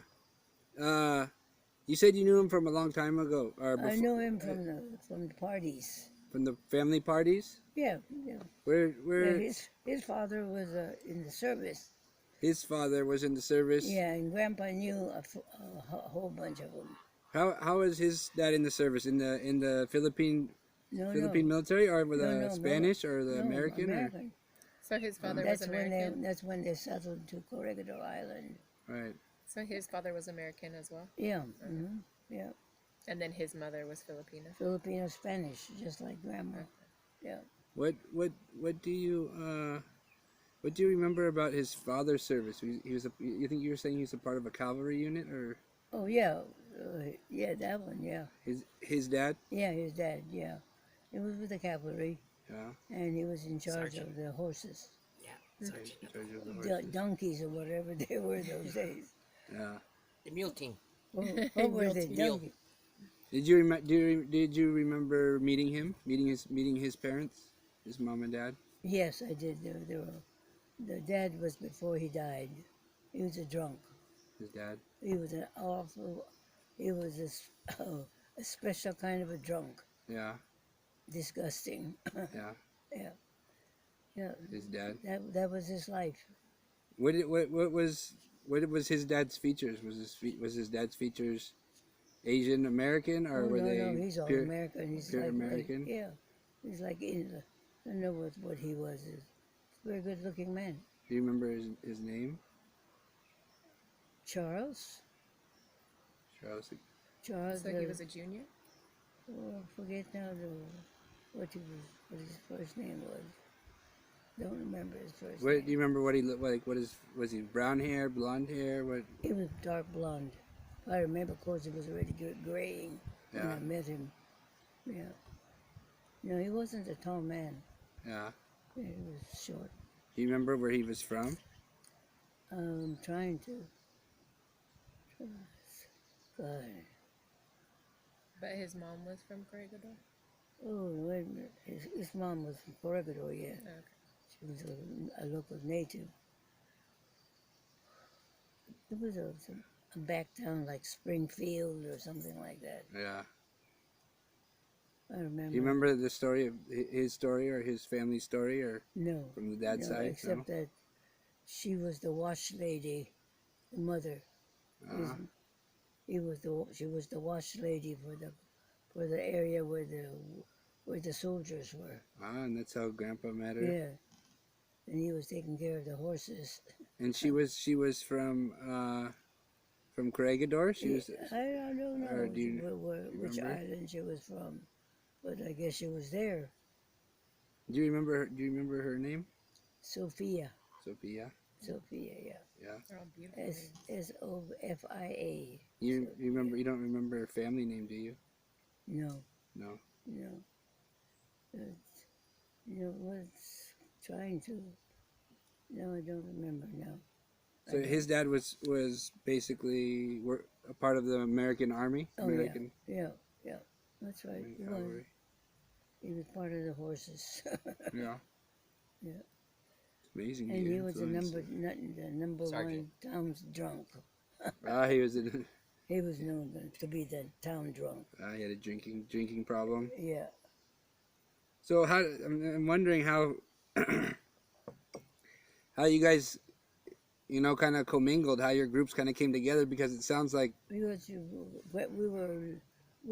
You said you knew him from a long time ago, or I know him from the parties. from the family parties. Yeah. Where Yeah, his father was in the service. his father was in the service. Yeah, and Grandpa knew a whole bunch of them. How was his dad in the service in the Philippine No, military, or with No, the no, Spanish or the no, American? American. So his father was American. That's when they settled to Corregidor Island. Right. So his father was American as well. Yeah, yeah. And then his mother was Filipino. Filipino Spanish, just like Grandma. Yeah. What do you remember about his father's service? He was you think you were saying he was a part of a cavalry unit, or Oh yeah, yeah, that one. Yeah, his dad? yeah, his dad. Yeah, he was with the cavalry, Yeah. and he was in charge Sergeant. of the horses, Yeah, Sergeant. In charge of the the horses. donkeys or whatever they were those days. Yeah. The mule team. What were they? Mule. Donkey. Did you remember meeting him? Meeting his parents, his mom and dad? Yes, I did. The dad was before he died. He was a drunk. His dad. He was an awful. He was a special kind of a drunk. Yeah. Disgusting. Yeah. Yeah. His dad. That was his life. What was his dad's features? Was his dad's features Asian American, or were they No, he's all pure American. He's pure like, American? yeah, he's like I don't know what he was. He's a very good looking man. Do you remember his name? Charles. Charles. Charles. So he was a junior. Oh, I forget now what his first name was. Don't remember his first What name. do you remember? What he looked like? Was he brown hair, blonde hair? What? He was dark blonde. I remember, of course, it was already graying when Yeah. I met him. Yeah. No, he wasn't a tall man. Yeah. He was short. Do you remember where he was from? I'm trying to. God. But his mom was from Corregidor. Oh, wait a minute. His mom was from Corregidor, yeah. Okay. She was a local native. It was a back town like Springfield or something like that. Yeah. I remember. Do you remember the story of his story or his family story, or No. from the dad's No, side? except that she was the wash lady, the mother. Uh-huh. She was the wash lady for the area where the soldiers were. And that's how Grandpa met her. Yeah. And he was taking care of the horses. And she was from Corregidor. She was. I don't know Or do you which remember? island she was from, but I guess she was there. Do you remember her name? Sophia. Sophia. Sophia, yeah. Yeah. They're all beautiful. Sofia. You remember? You don't remember her family name, do you? No, No. no. Was trying to. No, I don't remember now. So his dad was basically a part of the American Army, Oh American yeah, yeah. That's right. He was. cavalry. He was part of the horses. Yeah, Yeah. it's amazing. And The he was influence. the number Sergeant. one town drunk. He was in. He was known to be the town drunk. He had a drinking problem. Yeah. So I'm wondering how how you guys, kind of commingled, how your groups kind of came together, because it sounds like Because we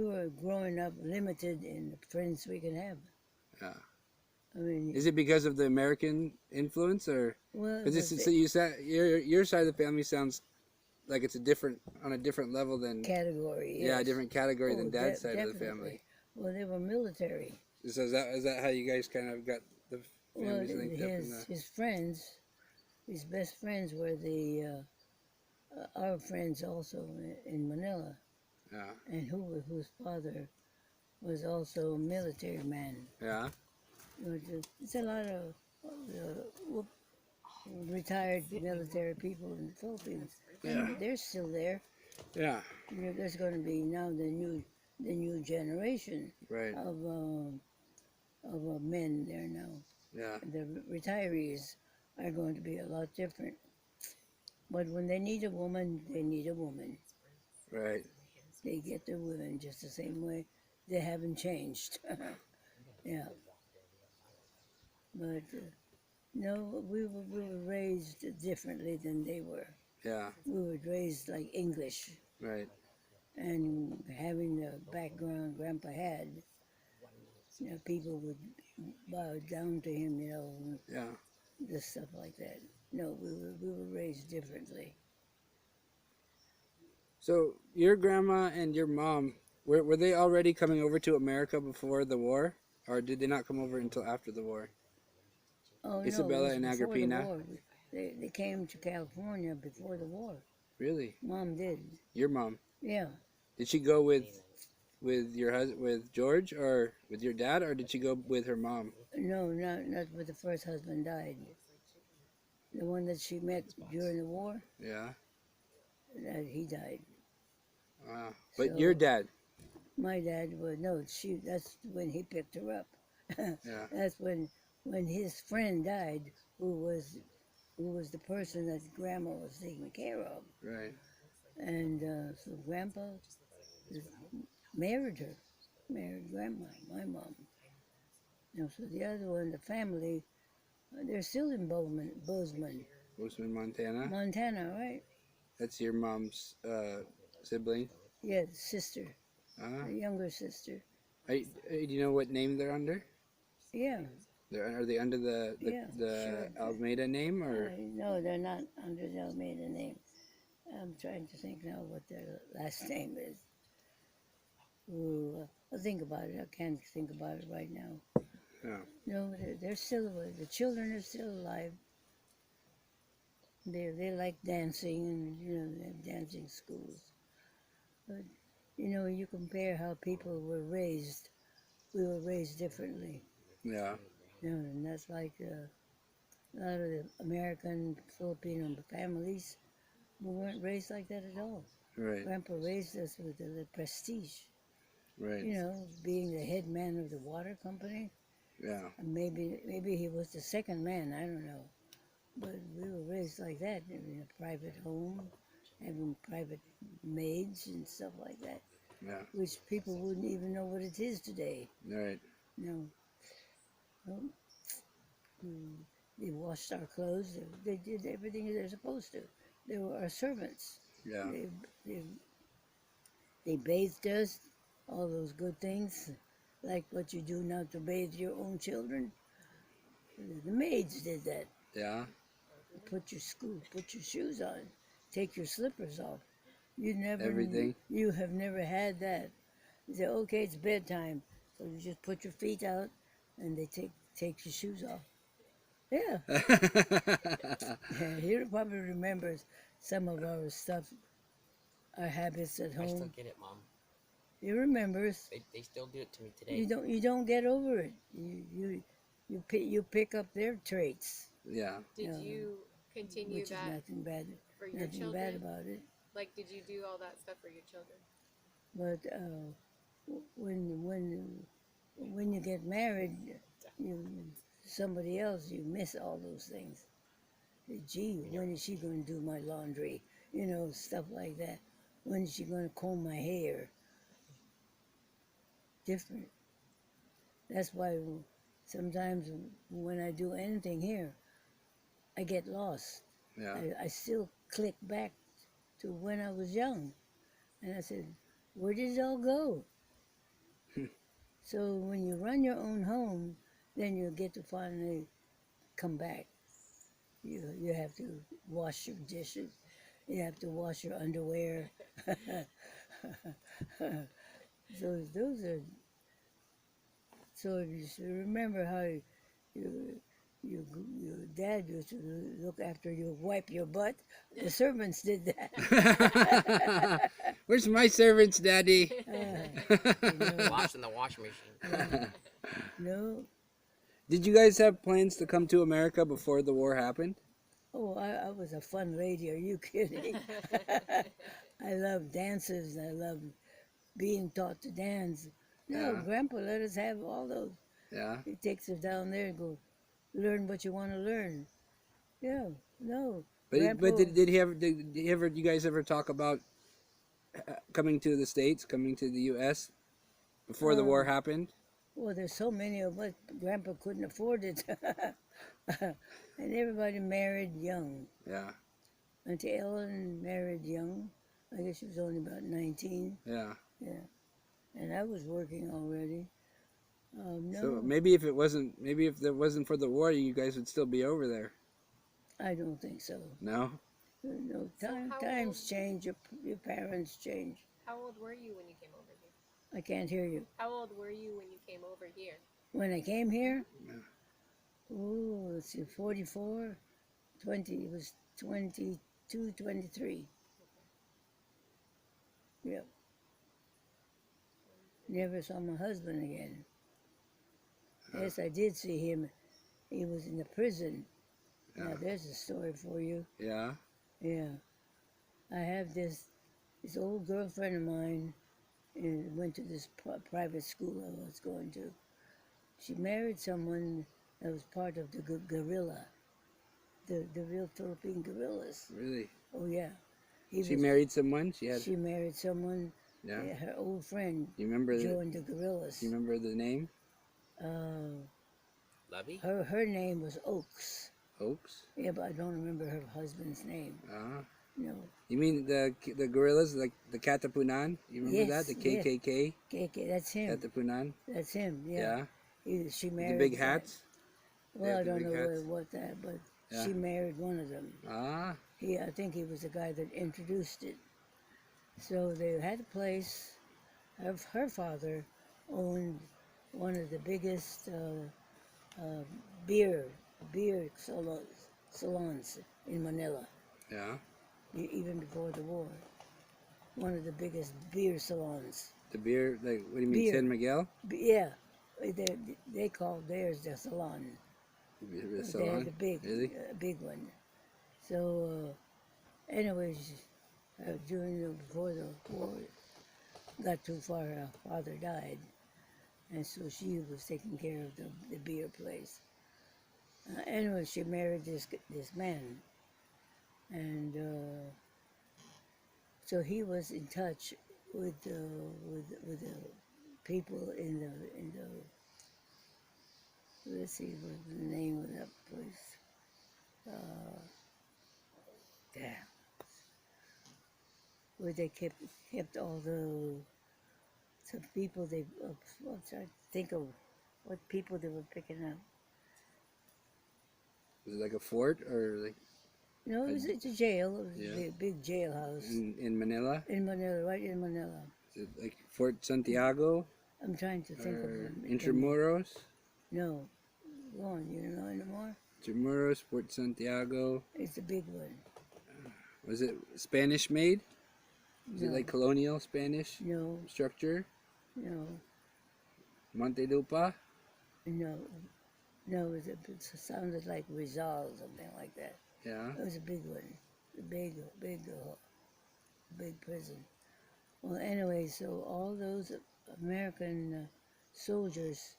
were growing up limited in the friends we could have. Yeah. I mean, Is it because of the American influence, or well, because so you said your side of the family sounds like it's on a different level than category. yeah, a Yes. different category than Oh, Dad's side of the definitely. family. Well, they were military. So is that how you guys kind of got the Well, families linked up in the? his friends, his best friends were our friends also in Manila, Yeah. and whose father was also a military man. Yeah. It's a lot of retired military people in the Philippines. Yeah. And they're still there. Yeah. There's going to be now the new generation Right. of men there now. Yeah. The retirees are going to be a lot different. But when they need a woman, they need a woman. Right. They get their women just the same way. They haven't changed. Yeah. But no, we were raised differently than they were. Yeah. We were raised like English, Right. and having the background Grandpa had, people would bow down to him, Yeah. just stuff like that. No, we were raised differently. So your grandma and your mom were they already coming over to America before the war, or did they not come over until after the war? Oh Isabella no, it and was before the Agrippina? war. They came to California before the war. Really? Mom did. Your mom? Yeah. Did she go with your husband, with George, or with your dad, or did she go with her mom? No, not when the first husband died. The one that she met during the war, Yeah. that he died. Wow. But So- your dad? My dad was no. That's when he picked her up. Yeah. That's when his friend died, who was the person that Grandma was taking care of, Right. and so Grandpa married her, married Grandma, my mom. So the other one, the family, they're still in Bozeman, Bozeman, Montana. Montana, right? That's your mom's sibling. Yeah, the sister, Ah. the younger sister. Do you know what name they're under? Yeah. Are they under the Yeah, sure. Almeida name, or? No, they're not under the Almeida name. I'm trying to think now what their last name is. Ooh, I'll think about it. I can't think about it right now. Yeah. No, they're still, the children are still alive. They like dancing, and they have dancing schools. But you compare how people were raised. We were raised differently. Yeah. And that's like a lot of the American Filipino families. We weren't raised like that at all. Right. Grandpa raised us with the prestige. Right. Being the head man of the water company. Yeah. And maybe he was the second man, I don't know. But we were raised like that, in a private home, having private maids and stuff like that, Yeah. which people wouldn't even know what it is today. Right. No. Well, they washed our clothes. They did everything they're supposed to. They were our servants. Yeah. They bathed us, all those good things, like what you do now to bathe your own children. The maids did that. Yeah. Put your shoes on, take your slippers off. Everything. You have never had that. You say, okay, it's bedtime, so you just put your feet out, and they take your shoes off. Yeah. Yeah, he probably remembers some of our stuff, our habits at I still home. get it, Mom. He remembers. They still do it to me You today. don't get over it. You pick up their traits. Yeah. Did No, you continue which is that nothing bad. for your Nothing bad children? about it. Like, did you do all that stuff for your children? But when you get married, you somebody else, you miss all those things. Gee, when is she going to do my laundry? You know, stuff like that. When is she going to comb my hair? Different. That's why sometimes when I do anything here, I get lost. Yeah. I still click back to when I was young. And I said, where did it all go? So when you run your own home, then you get to finally come back. You have to wash your dishes. You have to wash your underwear. So those are. So you should remember how you, your dad used to look after you, wipe your butt. The servants did that. Where's my servants, Daddy? Wash in the washing machine. No. Did you guys have plans to come to America before the war happened? Oh, I was a fun lady. Are you kidding? I love dances. I love being taught to dance. No, Yeah. Grandpa let us have all those. Yeah. He takes us down there and go learn what you want to learn. Yeah, no. But did he ever did you guys ever talk about coming to the States, coming to the U.S. before the war happened? Well, there's so many of us. Grandpa couldn't afford it, and everybody married young. Yeah. Auntie Ellen married young. I guess she was only about 19. Yeah. Yeah, and I was working already. No, So maybe if there wasn't for the war, you guys would still be over there. I don't think so. No. No, So how times old- change. Your parents change. How old were you when you came over here? I can't hear you. How old were you when you came over here? When I came here, Yeah. oh, let's see, 44, 20, it was 22, 23. Yep. Never saw my husband again. Yes, I did see him. He was in the prison. Now, Yeah. there's a story for you. Yeah. Yeah. I have this old girlfriend of mine, and went to this private school I was going to. She married someone that was part of the guerrilla, the real Philippine guerrillas. Really? Oh yeah. She married someone. She married someone. Yeah. Her old friend You remember joined the guerrillas. You remember the name? Lovey? Her name was Oaks. Oaks. Yeah, but I don't remember her husband's name. Ah. No. You mean the guerrillas, like the Katapunan? You remember Yes, that? The KKK? KK, that's him. Katapunan? That's him. Yeah. Yeah. She With married the big that- hats? Well, I have the don't big know hats. what that, but Yeah. she married one of them. Ah. I think he was the guy that introduced it. So they had a place. Her father owned one of the biggest beer salons in Manila, Yeah. even before the war. One of the biggest beer salons. The beer, like, what do you mean, Beer. San Miguel? Yeah, they called theirs the salon. The They had salon? the Really? big one. So, anyways, before the war got too far, her father died, and so she was taking care of the beer place. Anyway, she married this man, and so he was in touch with the people in the let's see what's the name of that place. Damn. Where they kept all some people I'm trying to think of what people they were picking up. Was it like a fort or like No, it's a jail. It was Yeah. a big jailhouse in Manila? in Manila, right in Manila. Is it like Fort Santiago I'm trying to think of or them. Intramuros? No, go on. You don't know anymore. Intramuros, Fort Santiago. It's a big one. Was it Spanish made? Is No, it like colonial Spanish no, structure? No, Montelupa? no, no. It sounded like Rizal, something like that. Yeah. It was a big one, a big prison. Well, anyway, so all those American soldiers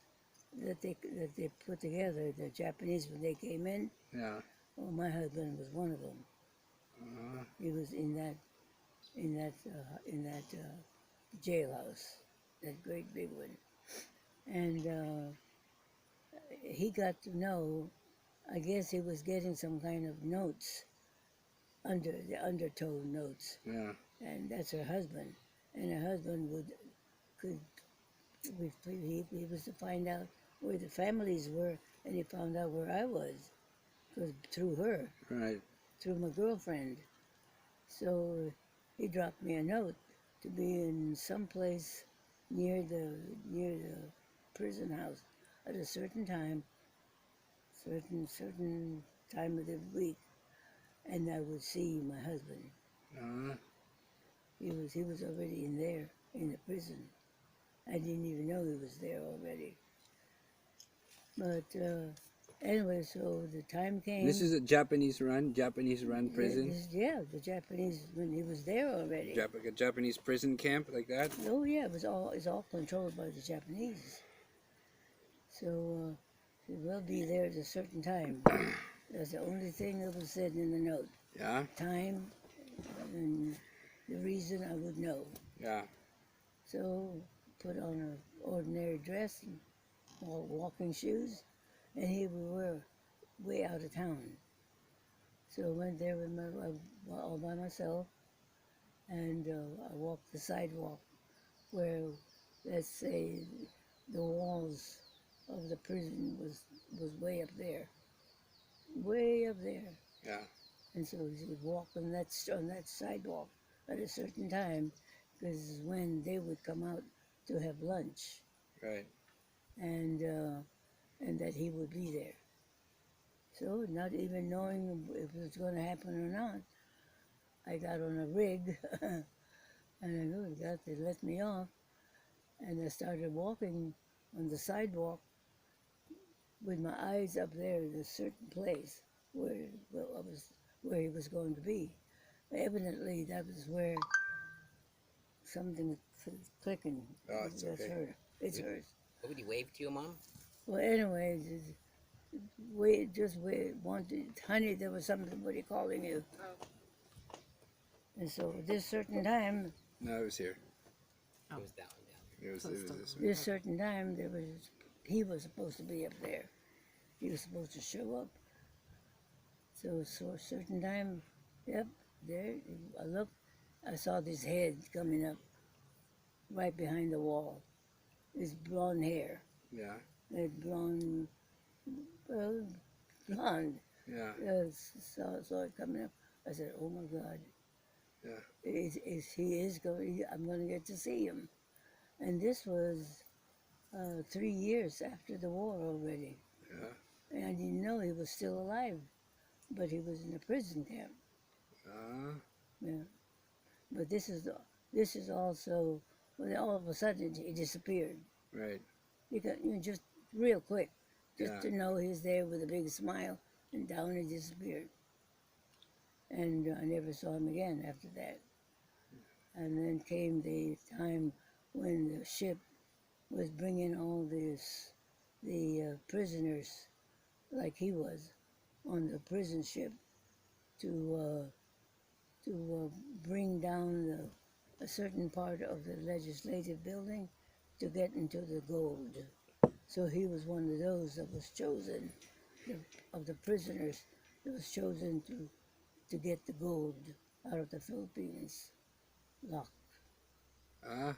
that they put together, the Japanese when they came in. Yeah. Well, my husband was one of them. Uh, He was in that jailhouse, that great big one, and he got to know. I guess he was getting some kind of notes under the undertone notes, yeah. and that's her husband. And her husband could he was to find out where the families were, and he found out where I was, because through her, Right. through my girlfriend. So he dropped me a note to be in some place near the prison house at a certain time of the week, and I would see my husband. Uh, He was already in there in the prison. I didn't even know he was there already. But anyway, so the time came. this is a Japanese run prison. Yeah, the Japanese when he was there already. A Japanese prison camp like that. Oh yeah, it's all controlled by the Japanese. So it will be there at a certain time. That's the only thing that was said in the note. Yeah. Time and the reason I would know. Yeah. So put on an ordinary dress and walking shoes, and here we were, way out of town. So I went there all by myself, and I walked the sidewalk where, let's say, the walls of the prison was way up there, way up there. Yeah. And so he would walk on that sidewalk at a certain time, because when they would come out to have lunch, Right. and that he would be there. So not even knowing if it was going to happen or not, I got on a rig, and I knew they let me off, and I started walking on the sidewalk with my eyes up there in a certain place where he was going to be. Evidently, that was where something was clicking. Oh, it's That's okay. her. It's hers. What would he wave to you, Mom? Well, anyway, wanted, honey, there was somebody calling you. Oh. And so this certain time, No, it was here. It was down. It was this way. this certain time, he was supposed to be up there. He was supposed to show up. So a certain time, yep, there, I looked, I saw this head coming up right behind the wall. This blonde hair, Yeah. that blonde, blonde. Yeah. Saw it coming up. I said, "Oh my God, Yeah. he is going? I'm going to get to see him." And this was 3 years after the war already, Yeah. and I didn't know he was still alive, but he was in a prison camp. Yeah, but this is also, well, all of a sudden he disappeared. Right. Just real quick, just Yeah. to know he's there with a big smile, and down he disappeared. And I never saw him again after that. And then came the time when the ship was bringing all the prisoners, like he was, on the prison ship to bring down a certain part of the legislative building to get into the gold. So he was one of those that was chosen, of the prisoners that was chosen to get the gold out of the Philippines lock. Yeah,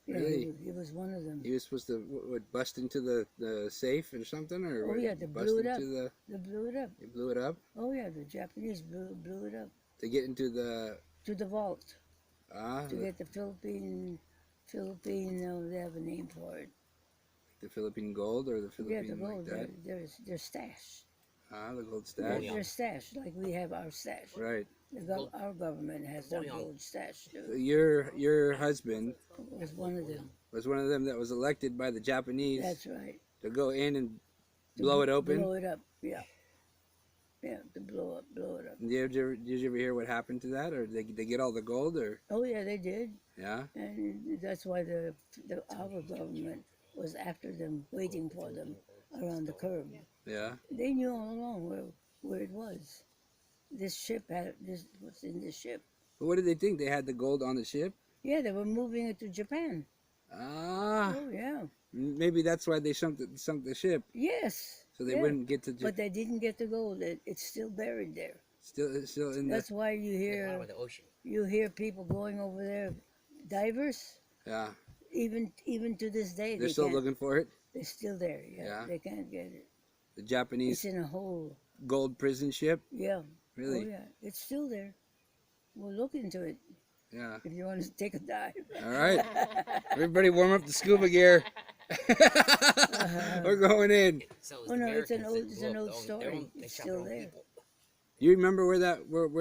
Really? he was one of them. He was supposed to bust into the safe or something, or Oh what? yeah, they Bust blew it up. into They blew it up. They blew it up Oh yeah, the Japanese blew it up to get into the to the vault to the, get the Philippine. They have a name for it. the Philippine gold or the Yeah, Philippine the gold. like that. Their stash. The gold Their, stash. their stash, like we have our stash. Right. Our government has their Bullion. gold stash too. Your husband Was one of them. was one of them that was elected by the Japanese That's right. to go in and To blow it open. Blow it up. Yeah. Yeah. To blow it up. Did you ever hear what happened to that, or they get all the gold, or Oh yeah, they did, yeah? and that's why our government was after them, waiting for them around the curb. Yeah. They knew all along where it was. This ship was in the ship. But what did they think? They had the gold on the ship? Yeah, they were moving it to Japan. Ah, Oh yeah. maybe that's why they sunk the ship, Yes. so they yeah. wouldn't get to But they didn't get the gold. It's still buried there. still in the That's why you Bottom hear of the ocean. people going over there, divers. yeah. Even to this day, They're they still can't. looking for it. They're still there. Yeah, Yeah. they can't get it. The It's Japanese in a hole. gold prison ship. Yeah. Really? Oh yeah, it's still there. We'll look into it Yeah. if you want to take a dive. All right. Everybody, warm up the scuba gear. We're going in. So Oh no, it's an old story. It's still there. You remember where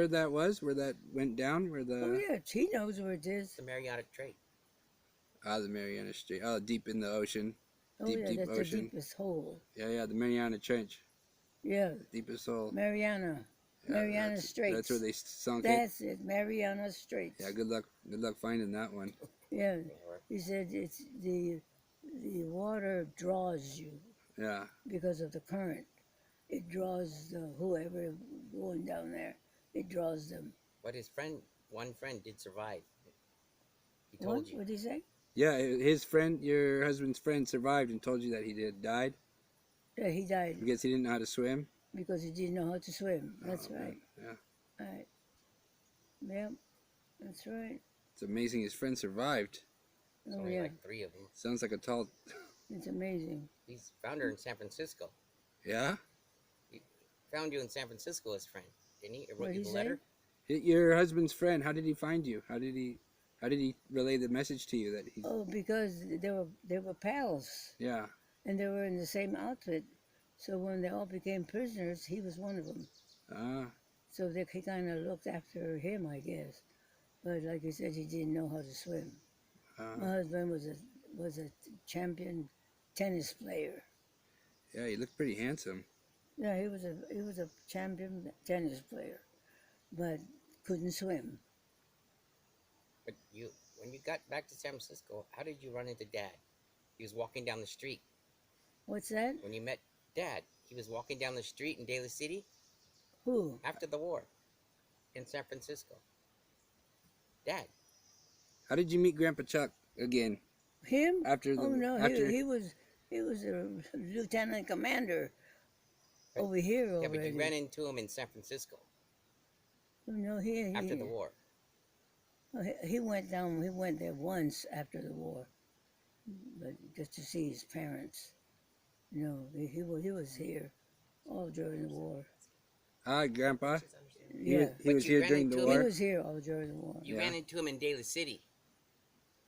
that was? Where that went down? Where Oh the yeah, he knows where it is. The Mariana Trench. the Mariana Strait. Oh, deep in the ocean. Oh Deep, yeah, deep that's ocean. the deepest hole. Yeah, the Mariana Trench. Yeah, Deepest hole. Mariana. Yeah, Mariana Straits. That's where they sunk it. That's it, Mariana Straits. Yeah, good luck finding that one. Yeah, he said it's the water draws you Yeah. because of the current. It draws whoever going down there. It draws them. But one friend did survive. He What? told you. What did he say? Yeah, his friend, your husband's friend, survived and told you that he died Yeah, he died because he didn't know how to swim. because he didn't know how to swim. That's Oh, right. man. Yeah, Right. Yep. That's right. it's amazing his friend survived. There's Oh only yeah. like 3 of them. Sounds like a tall. It's amazing. He's found her in San Francisco. Yeah. Found you in San Francisco, his friend. Didn't he? Or What'd wrote you he the letter? Your husband's friend. How did he find you? How did he relay the message to you that he's? Oh, because they were pals Yeah. and they were in the same outfit. So when they all became prisoners, he was one of them. Ah. So he kind of looked after him, I guess. But like you said, he didn't know how to swim. My husband was a champion tennis player. Yeah, he looked pretty handsome. Yeah, he was a champion tennis player, but couldn't swim. But when you got back to San Francisco, how did you run into Dad? He was walking down the street. What's that? When you met Dad, he was walking down the street in Daly City Who? after the war in San Francisco. Dad. How did you meet Grandpa Chuck again? Him? After the Oh no, after he was a lieutenant commander over here Yeah, already. but you ran into him in San Francisco Oh, no, after the war. he went down. He went there once after the war, but just to see his parents. No, he was here all during the war. Hi, Grandpa. Yeah, He was you here ran during the into he war. was here all during the war. You Yeah. ran into him in Daly City.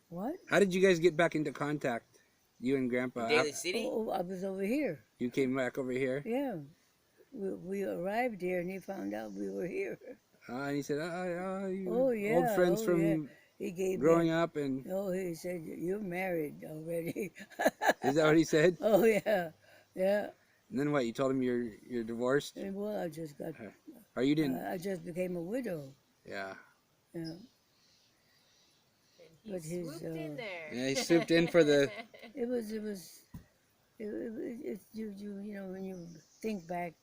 What? How did you guys get back into contact? You and Grandpa. Daly City? Oh, I was over here. You came back over here. Yeah, we arrived here, and he found out we were here. And he said, you Oh yeah, old friends oh, from yeah. He gave growing me. up." And Oh, he said you're married already. is that what he said? Oh yeah, yeah. And then what? You told him you're divorced, And, well, I just got. or you didn't? I just became a widow. Yeah. Yeah. He But his, swooped in there. Yeah, he swooped in for the. It was you know, when you think back,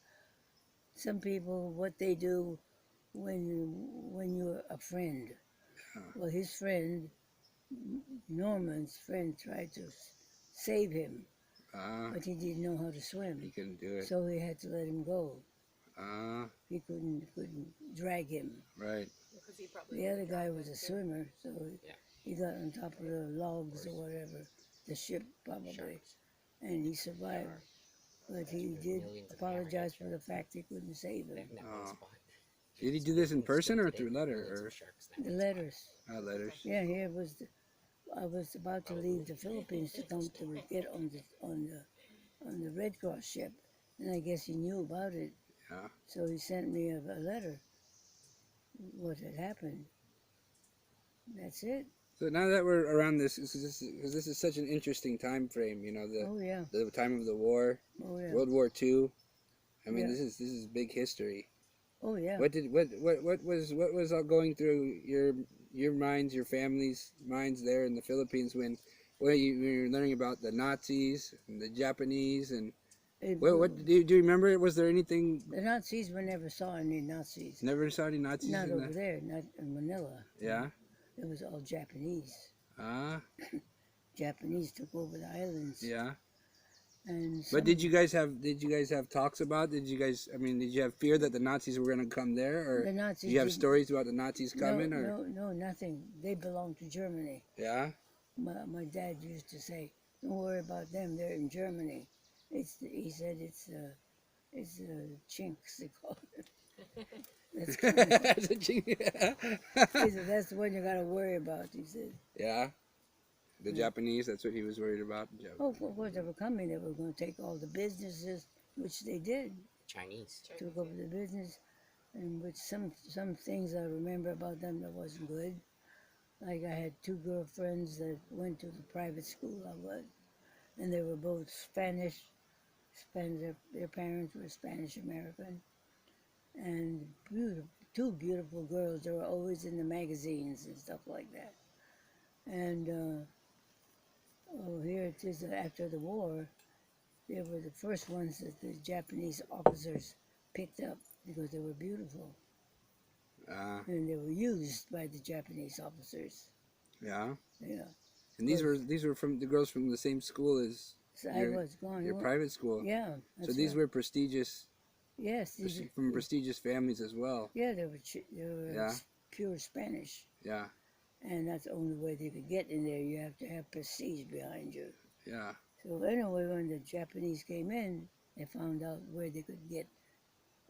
some people what they do when you're a friend. Well, his friend, Norman's friend, tried to save him, but he didn't know how to He swim, couldn't do it. so he had to let him go. He couldn't drag him. Right. Because he probably The other would've guy drowned was him, a too. swimmer, so Yeah. he got on top of the logs or whatever, the ship probably, and he survived. But he did Millions of apologize for hammerhead the fact he couldn't save him. In that one Oh. spot. Did he do this in Still person or today, through letter millions or of sharks in that The one spot. letters. letters? Yeah, here was. I was about to leave the Philippines to come to get on the Red Cross ship, and I guess he knew about it. Yeah. So he sent me a letter. What had happened? That's it. So now that we're around this is such an interesting time frame. You know, Oh yeah. the time of the war, Oh yeah. World War II. I mean, Yeah. this is big history. Oh yeah. What was all going through your minds, your family's minds there in the Philippines when you were learning about the Nazis and the Japanese and It, what do you remember? Was there anything? the Nazis, we never saw any Nazis. Never saw any Nazis Not in over the there, not in Manila. yeah. It was all Japanese. Ah, Japanese took over the islands. yeah. And But did you guys have talks about? Did you guys? I mean, did you have fear that the Nazis were going to come there, or the did Nazis you have didn't- stories about the Nazis coming? Or no, nothing. They belonged to Germany. yeah, My dad used to say, "Don't worry about them. They're in Germany." He said it's chinks they call it. That's he said, that's the one you gotta worry about. He said, yeah. The Yeah. Japanese. That's what he was worried about. "Oh, of course they were coming. They were going to take all the businesses, which they did. Chinese. Took over the business, and which some things I remember about them that wasn't good. Like I had two girlfriends that went to the private school I was, and they were both Spanish. Their parents were Spanish American, and two beautiful girls. They were always in the magazines and stuff like that. And here it is. After the war, they were the first ones that the Japanese officers picked up because they were beautiful. And they were used by the Japanese officers. Yeah. Yeah. And these were from the girls from the same school as So your, I was going. your private school. Yeah. So these were prestigious, Yes. from prestigious families as well. Yeah, they were Yeah. pure Spanish, Yeah. and that's the only way they could get in there. You have to have prestige behind you. Yeah. So anyway, when the Japanese came in, they found out where they could get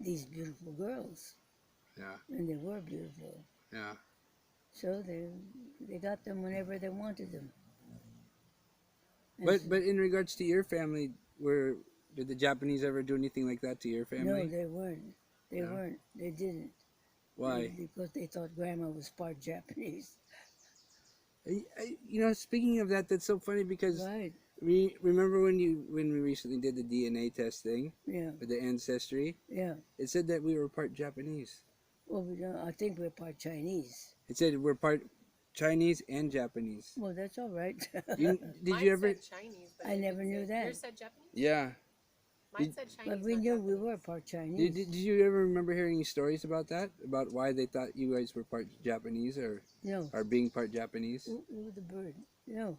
these beautiful girls, Yeah. and they were beautiful. Yeah. So they got them whenever they wanted them. And But in regards to your family, did the Japanese ever do anything like that to your family? no, they weren't. They No? weren't. They didn't. Why? Because they thought Grandma was part Japanese. Speaking of that, that's so funny because Right. remember when we recently did the DNA test thing Yeah. with the ancestry? Yeah. It said that we were part Japanese. Well, I think we're part Chinese. It said we're part Chinese and Japanese. Well, that's all right. Did Mine you ever? said Chinese, but I never knew that. Yours said Japanese? Yeah. Mine said Chinese. But we not knew we Japanese. were part Chinese. Did you ever remember hearing any stories about that? About why they thought you guys were part Japanese or No. being part Japanese? Ooh, the bird. No.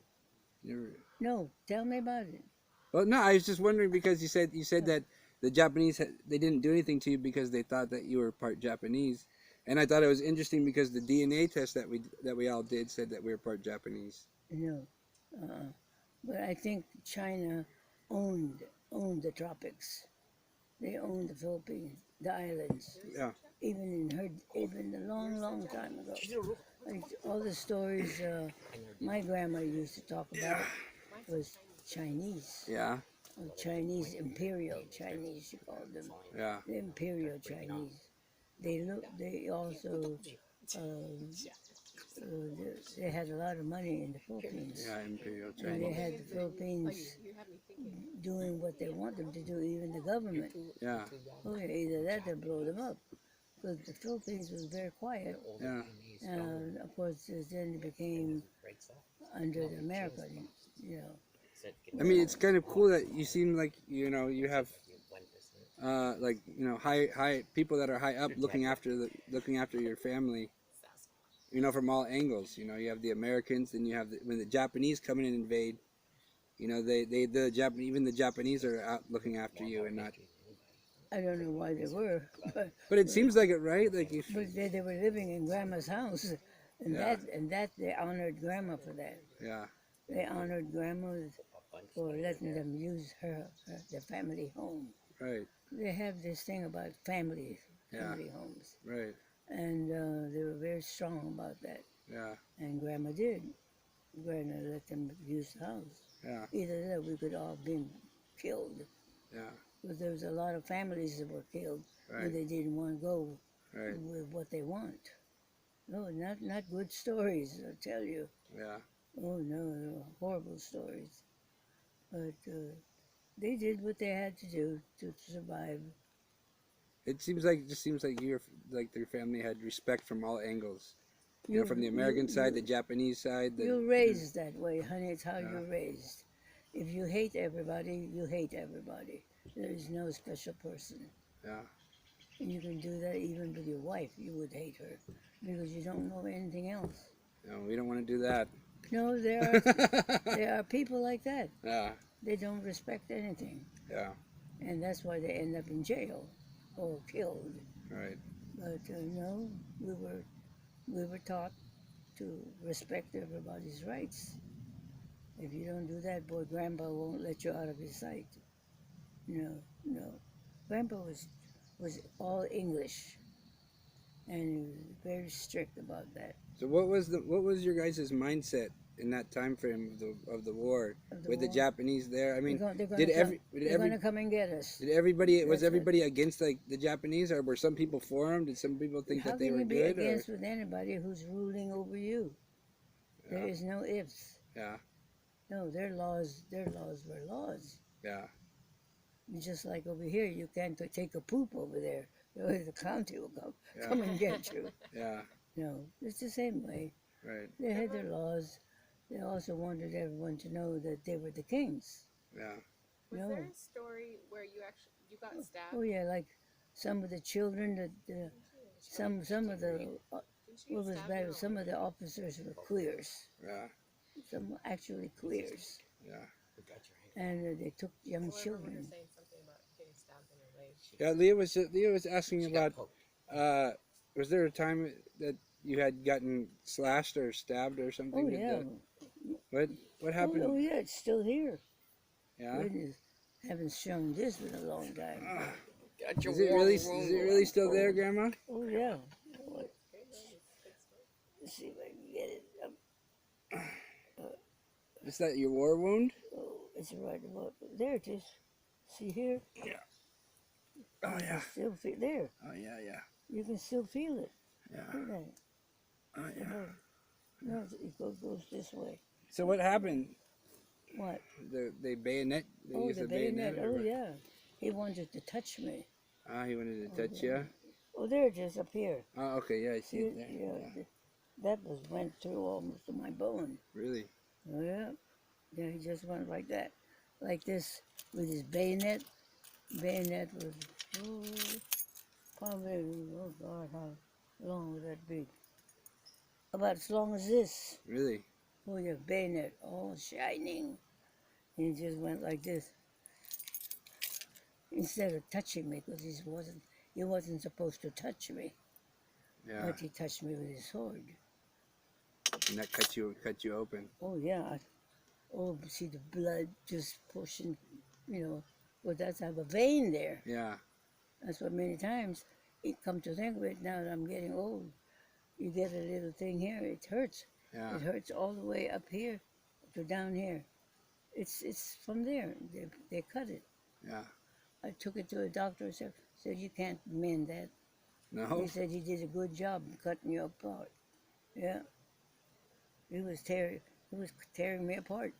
Never. No. Tell me about it. Well, no, I was just wondering because you said that the Japanese they didn't do anything to you because they thought that you were part Japanese, and I thought it was interesting because the DNA test that we all did said that we were part Japanese. No. But I think China owned the tropics. They owned the Philippines, the islands. Yeah. Even a long time ago. Like, all the stories my grandma used to talk about was Chinese. Yeah. Chinese, imperial Chinese, she called them. Yeah. The imperial Chinese. They also, they had a lot of money in the Philippines. Yeah. Imperial And they Chinese. had the Philippines doing what they want them to do, even the government. Yeah. Oh, yeah, either that or blow them up. Because the Philippines was very quiet. Yeah. And of course, then it became under the American, I mean, it's kind of cool that you seem like you have high people that are high up looking after your family. From all angles. You have the Americans, then you have when the Japanese come in and invade. Even the Japanese are out looking after you and not. I don't know why they were, But it seems like it, right? Like if but they were living in Grandma's house, and Yeah. that they honored Grandma for that. yeah, They honored Grandma for letting them use their family home. right, They have this thing about family homes, right, and they were very strong about that. yeah, And Grandma did. Grandma let them use the house. yeah, Either that, we could all been killed. yeah, Because there was a lot of families that were killed right, when they didn't want to go right. with what they want. No, not good stories, I'll tell you. Yeah. Oh no, they were horrible stories. But they did what they had to do to survive. It seems like just seems like your family had respect from all angles. You know, You from the you American side, the you Japanese side, the you're raised that way, honey. It's how yeah, you're raised. If you hate everybody, you hate everybody. There is no special person. yeah, And you can do that even with your wife. You would hate her because you don't know anything else. no, we don't want to do that. No, there are people like that. Yeah, They don't respect anything, yeah, and that's why they end up in jail or killed. right. But no, we were taught to respect everybody's rights. If you don't do that, boy, Grandpa won't let you out of his sight. No, no. Grandpa was all English, and he was very strict about that. So what was your guys' mindset in that time frame of the war Of the with the war, Japanese there? I mean, they're did gonna come. did They're gonna come and get us. did everybody was That's what. everybody against like the Japanese, or were some people for them? Did some people think How that they can were you be good, or against with anybody who's ruling over you? There yeah, is no ifs. yeah, No, their laws were laws. yeah, Just like over here, you can't take a poop over there. The county will yeah, come and get you. yeah, No, it's the same way. right, They had their laws. They also wanted everyone to know that they were the kings. yeah, Was No. there a story where you got stabbed? Oh yeah, like some of the children that some of the Didn't you what get was stabbed bad in was a some of the leg? officers were queers. yeah, Some actually queers, yeah. We got your hand. and they took young Well, everyone was children. saying something about getting stabbed in her leg. Yeah, Leah was asking She got about. poked. Was there a time that you had gotten slashed or stabbed or something? Oh yeah, What what oh happened? yeah, it's still here. Yeah. Goodness, haven't shown this in a long time. Ah, Got your is it warm really wound. still there, Grandma? Oh yeah. What? Okay, well, it's a good story. Let's see if I can get it. Is that your war wound? Oh, it's right about there. It is. See here? Oh You yeah. can still feel there. Oh yeah, yeah, You can still feel it. yeah. Look at that. Oh yeah. No, it goes this way. So what happened? What? They bayonet? They Oh, used the a bayonet. or Oh what? yeah. He wanted to touch me. Ah, he wanted to touch yeah. you. Oh, there it is up here. Oh, okay, yeah, I see See it it? there. Yeah. Yeah. That was went through almost to my bone. Really? Oh yeah. Yeah, he just went like that, like this with his bayonet. Bayonet was probably oh God, how long would that be? About as long as this. Really? Oh yeah, bayonet, all shining. And he just went like this instead of touching me, because he wasn't supposed to touch me, Yeah. but he touched me with his sword. And that cut you open. Oh yeah, oh see the blood just pushing, well that's I have a vein there. Yeah. That's what many times, it come to think of it, now that I'm getting old, you get a little thing here, it hurts. Yeah. It hurts all the way up here to down here. It's from there. They cut it. Yeah. I took it to a doctor and said you can't mend that. No. He said he did a good job cutting you apart. Yeah. He was tearing me apart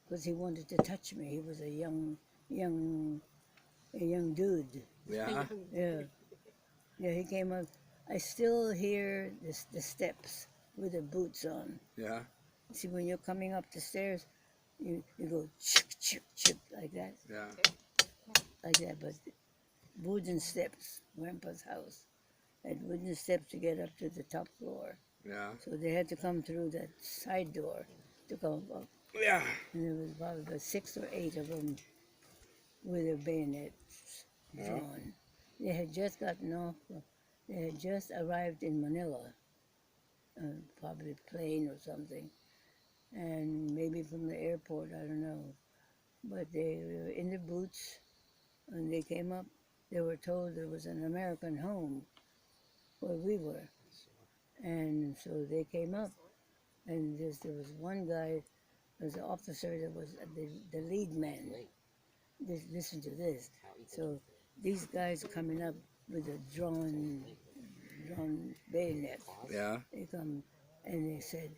because he wanted to touch me. He was a young dude. Yeah. Yeah. Yeah, he came up. I still hear the steps with the boots on. Yeah. See, when you're coming up the stairs, you go chip, chip, chip, like that, Yeah. but wooden steps. Grandpa's house had wooden steps to get up to the top floor. Yeah. So they had to come through that side door to come up. Yeah. And there was probably about 6 or 8 of them with their bayonets drawn. They had just gotten off, they had just arrived in Manila, probably a plane or something, and maybe from the airport, I don't know. But they were in their boots, and they came up. They were told there was an American home where we were. And so they came up, and there was one guy, there was an officer that was the lead man. Listen to this. So these guys are coming up with a drawn drawn bayonet. Yeah. They come and they said,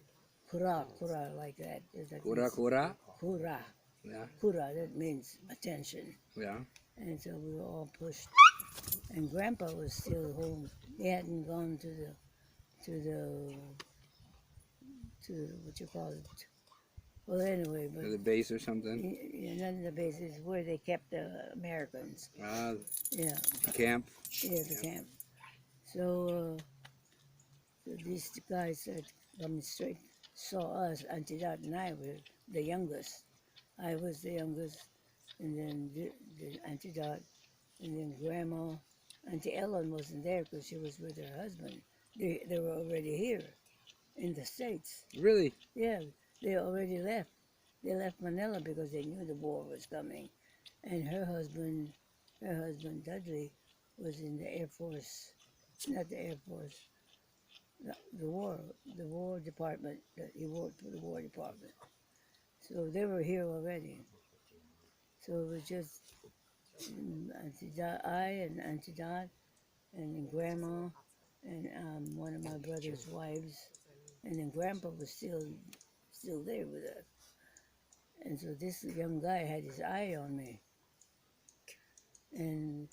"Kura, kura," like that. That Kura means kura. kura, Yeah. kura. That means attention. Yeah. And so we were all pushed. And Grandpa was still home. He hadn't gone to the to what you call it. Well, anyway, but To the base or something. none of the bases where they kept the Americans. Ah, Yeah, the camp. yeah, the camp. So, so these guys that coming straight saw us. Auntie Dot and I were the youngest. I was the youngest, and then the Auntie Dot, and then Grandma. Auntie Ellen wasn't there because she was with her husband. They were already here in the States. Really? Yeah, they already left. They left Manila because they knew the war was coming. And her husband Dudley, was in the Air Force, not the Air Force, the War Department. He worked for the War Department. So they were here already. So it was just Auntie Dot, I and Auntie Dot, and then Grandma, and one of my brother's wives, and then Grandpa was still there with us. And so this young guy had his eye on me. And,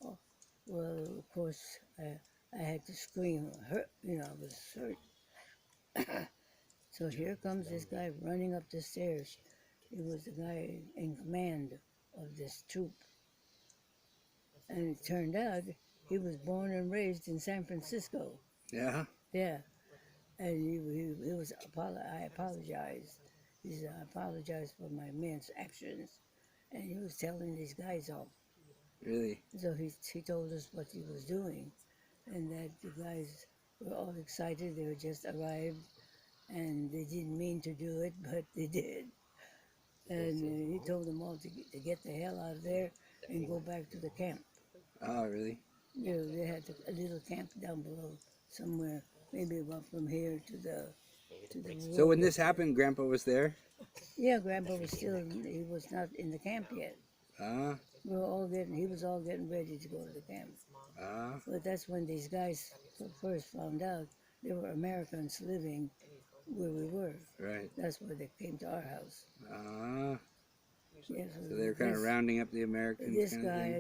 oh, well, of course, I had to scream, hurt, I was hurt. So here comes this guy running up the stairs. He was the guy in command of this troop. And it turned out he was born and raised in San Francisco. Yeah. Yeah. And he was, I apologized. He said, I apologize for my men's actions. And he was telling these guys off. Really? So he told us what he was doing. And that the guys were all excited. They were just arrived. And they didn't mean to do it, but they did. And he told them all to get the hell out of there and go back to the camp. Oh, really? They had a little camp down below somewhere, maybe about from here to the So when this happened, Grandpa was there? Yeah, Grandpa was he was not in the camp yet. Ah. He was all getting ready to go to the camp. Ah. But that's when these guys first found out there were Americans living where we were. Right. That's where they came to our house. Ah. Yeah, So they were kind of rounding up the Americans. This kind of guy,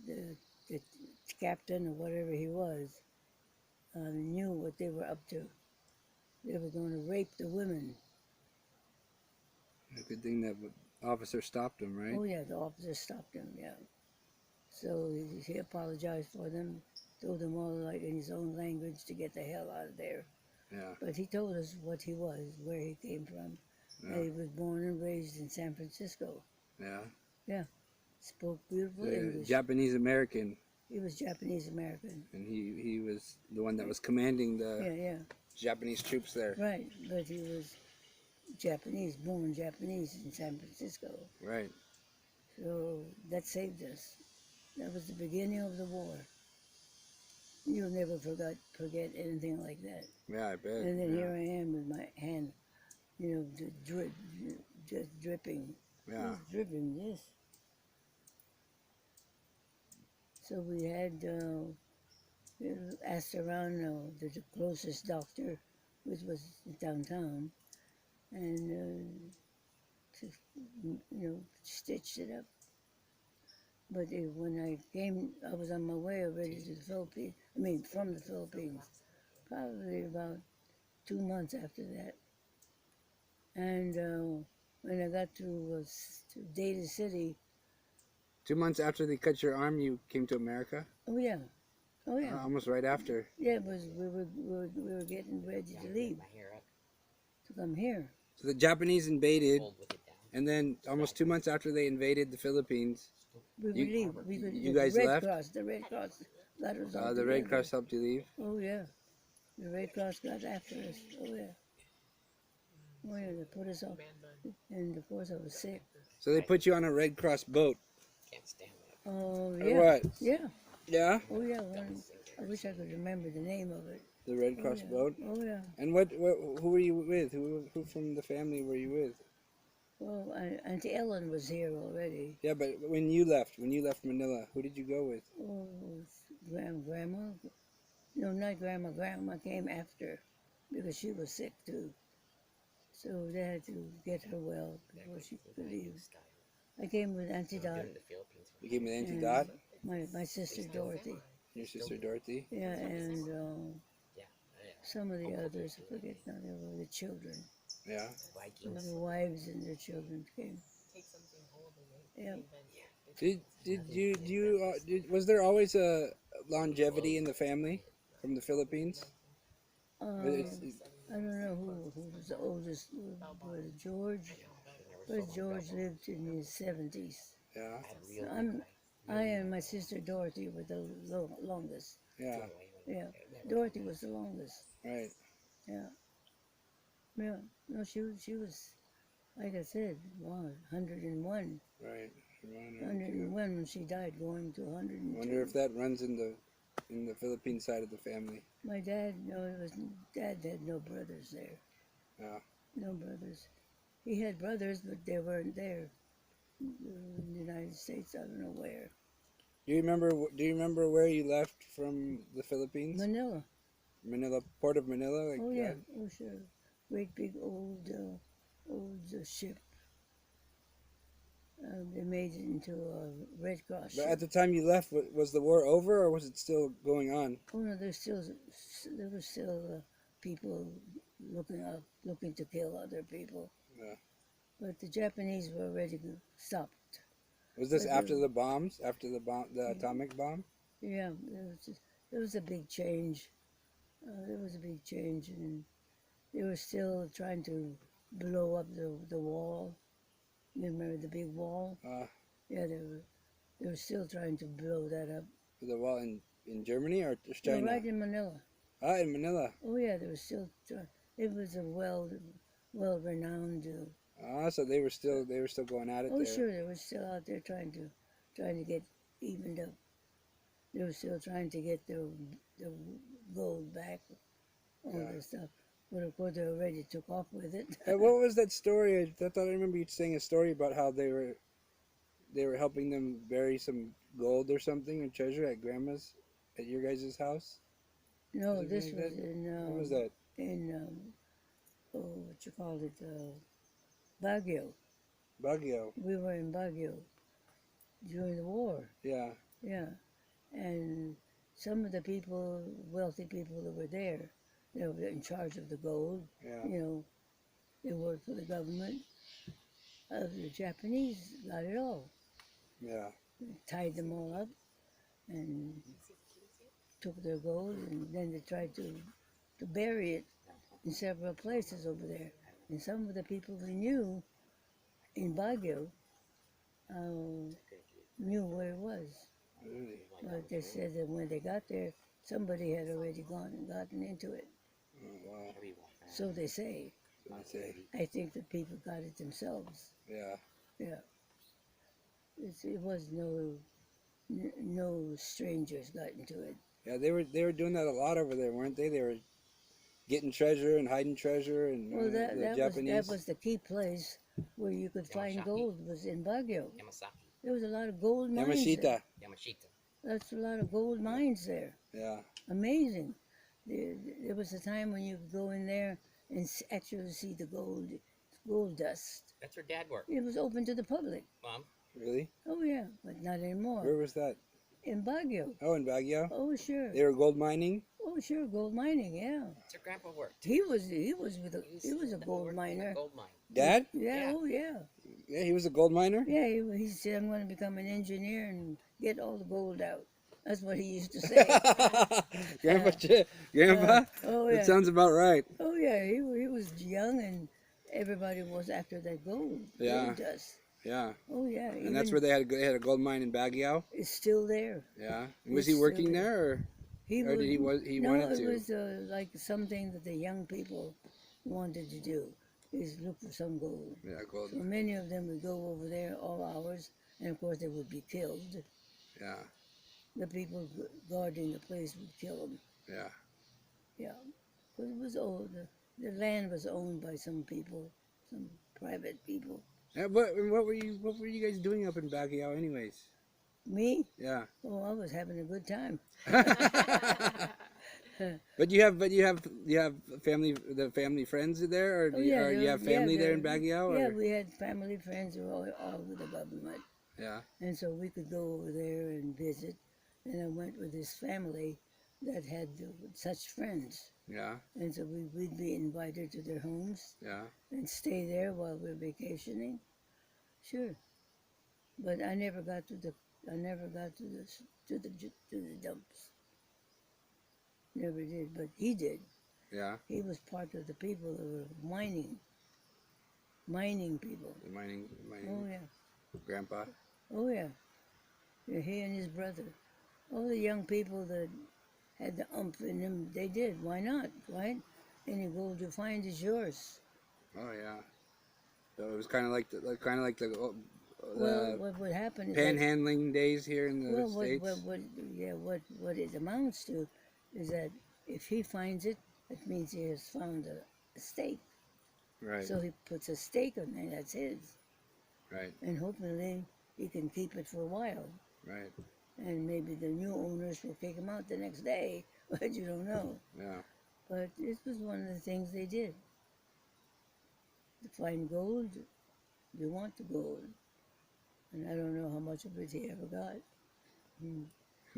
thing. the captain or whatever he was, knew what they were up to. They were going to rape the women. A good thing that officer stopped him, right? Oh yeah, the officer stopped him. Yeah. So he apologized for them, told them all like in his own language to get the hell out of there. Yeah. But he told us what he was, where he came from. Yeah. He was born and raised in San Francisco. Yeah. Yeah. Spoke beautiful The English. Japanese American. He was Japanese American. And he was the one that was commanding the Yeah. Japanese troops there. Right. But he was Japanese, born Japanese in San Francisco. Right. So that saved us. That was the beginning of the war. You'll never forget anything like that. Yeah, I bet. And then yeah. here I am with my hand, just dripping. Yeah. Just dripping this. So we had asked around the closest doctor, which was downtown, and stitched it up. But when I came, I was on my way already to the Philippines. From the Philippines, probably about 2 months after that. And when I got to Data City. 2 months after they cut your arm, you came to America? Oh yeah. Almost right after. Yeah, it was. We were getting ready to leave to come here. So the Japanese invaded, and then almost 2 months after they invaded the Philippines, We would leave. You guys left? The Red Cross got us all the Red together. Cross helped you leave? Oh yeah, the Red Cross got after us. Oh yeah. Oh yeah, they put us off, and of course I was sick. So they put you on a Red Cross boat. Can't stand that. Oh Or yeah. what? Yeah. Yeah? Oh yeah. I wish I could remember the name of it. The Red Cross yeah. boat? Oh yeah. And who were you with? Who from the family were you with? Well, Auntie Ellen was here already. Yeah, but when you left Manila, who did you go with? Oh, Grandma, No, not grandma. Grandma came after because she was sick too. So they had to get her well before she could leave. I came with Auntie Dot in the Philippines. You came with Auntie and Dot, my sister Dorothy. your sister Dorothy. Yeah, and Yeah, some of the others. I forget now. They were the children. Yeah. Vikings. The wives and their children came. Yeah. Was there always a longevity in the family from the Philippines? I don't know who was the oldest. Was George? But George lived in his 70s. Yeah. So I and my sister Dorothy were the longest. Yeah. Yeah, Dorothy was the longest. Right. Yeah, yeah. No, she was like I said, wow, 101. Right. 101 when she died, going to 102. Wonder if that runs in the Philippine side of the family. My dad, no, dad had no brothers there. Yeah. No brothers. He had brothers, but they weren't there in the United States. I don't know where. Do you remember where you left from the Philippines? Manila. Manila, Port of Manila. Like Oh yeah. that? Oh sure. Great big old ship. They made it into a Red Cross But ship. at the time you left, was the war over or was it still going on? Oh no, there were still people looking to kill other people. Yeah. But the Japanese were already stopped. Was this But after the bombs? After the atomic bomb? Yeah, there was a big change. There was a big change, and they were still trying to blow up the wall. You remember the big wall? Yeah, they were still trying to blow that up. The wall in Germany or No, China? right in Manila. In Manila. Oh yeah, they were still trying. It was a well-renowned. So they were still going at it Oh there. sure, they were still out there trying to get evened up. They were still trying to get the gold back, all Yeah. that stuff. But of course, they already took off with it. What was that story? I thought I remember you saying a story about how they were helping them bury some gold or something or treasure at your guys' house. No, Was it this like was that? in What was that? what you call it, Baguio. Baguio. We were in Baguio during the war. Yeah. Yeah, and some of the people, wealthy people that were there, they were in charge of the gold. Yeah. You know, they worked for the government. The Japanese got it all, Yeah. tied them all up, and took their gold, and then they tried to bury it in several places over there. And some of the people we knew in Baguio knew where it was. Really? But they said that when they got there, somebody had already gone and gotten into it. Oh, wow. So they say. I say. I think the people got it themselves. Yeah. Yeah. It was no strangers got into it. Yeah, they were doing that a lot over there, weren't they? They were getting treasure and hiding treasure, and Well, the Japanese. that was the key place where you could find gold, was in Baguio. Yamasaki. There was a lot of gold mines Yamashita. there. Yamashita. That's a lot of gold mines there. Yeah. Amazing. There was a time when you could go in there and actually see the gold dust. That's where Dad worked. It was open to the public. Mom. Really? Oh yeah, but not anymore. Where was that? In Baguio. Oh, in Baguio. Oh sure. They were gold mining. Oh sure, gold mining. Yeah. That's where Grandpa worked. He was a gold Worked in a miner. Gold mine. Dad? Yeah. Yeah. Oh yeah. Yeah, he was a gold miner. Yeah. He said, "I'm going to become an engineer and get all the gold out." That's what he used to say. Grandpa. Oh yeah. That sounds about right. Oh yeah. He was young and everybody was after that gold. Yeah. Gold dust. Yeah. Oh yeah. And that's where they had a gold mine in Baguio. It's still there. Yeah. And was It's he working still there, or He Or did he no, wanted it to? was like something that the young people wanted to do, is look for some gold. Yeah, gold. So many of them would go over there all hours, and of course they would be killed. Yeah. The people guarding the place would kill them. Yeah. Yeah, because it was old. The land was owned by some people, some private people. Yeah, what were you guys doing up in Baguio, anyways? Me? Yeah. Oh, I was having a good time. But you have family friends there, or Oh yeah, or you have family there in Baguio, yeah, or we had family friends who were all with the government, yeah, and so we could go over there and visit. And I went with this family that had such friends, yeah, and so we'd be invited to their homes yeah. and stay there while we're vacationing. Sure, but I never got to the dumps. Never did, but he did. Yeah, He was part of the people that were mining people. the mining Oh yeah, grandpa. oh yeah. Yeah, he and his brother. All the young people that had the umph in them, they did. Why not? Right? Any gold you find is yours. Oh yeah. So it was kind of like Well, the what would happen is that panhandling days here in the well, states. what it amounts to is that if he finds it, that means he has found a stake. Right, So he puts a stake on there. That's his, right, and hopefully he can keep it for a while. right. And maybe the new owners will kick him out the next day, but you don't know. Yeah, But this was one of the things they did. To find gold, you want the gold. And I don't know how much of it he ever got. Hmm.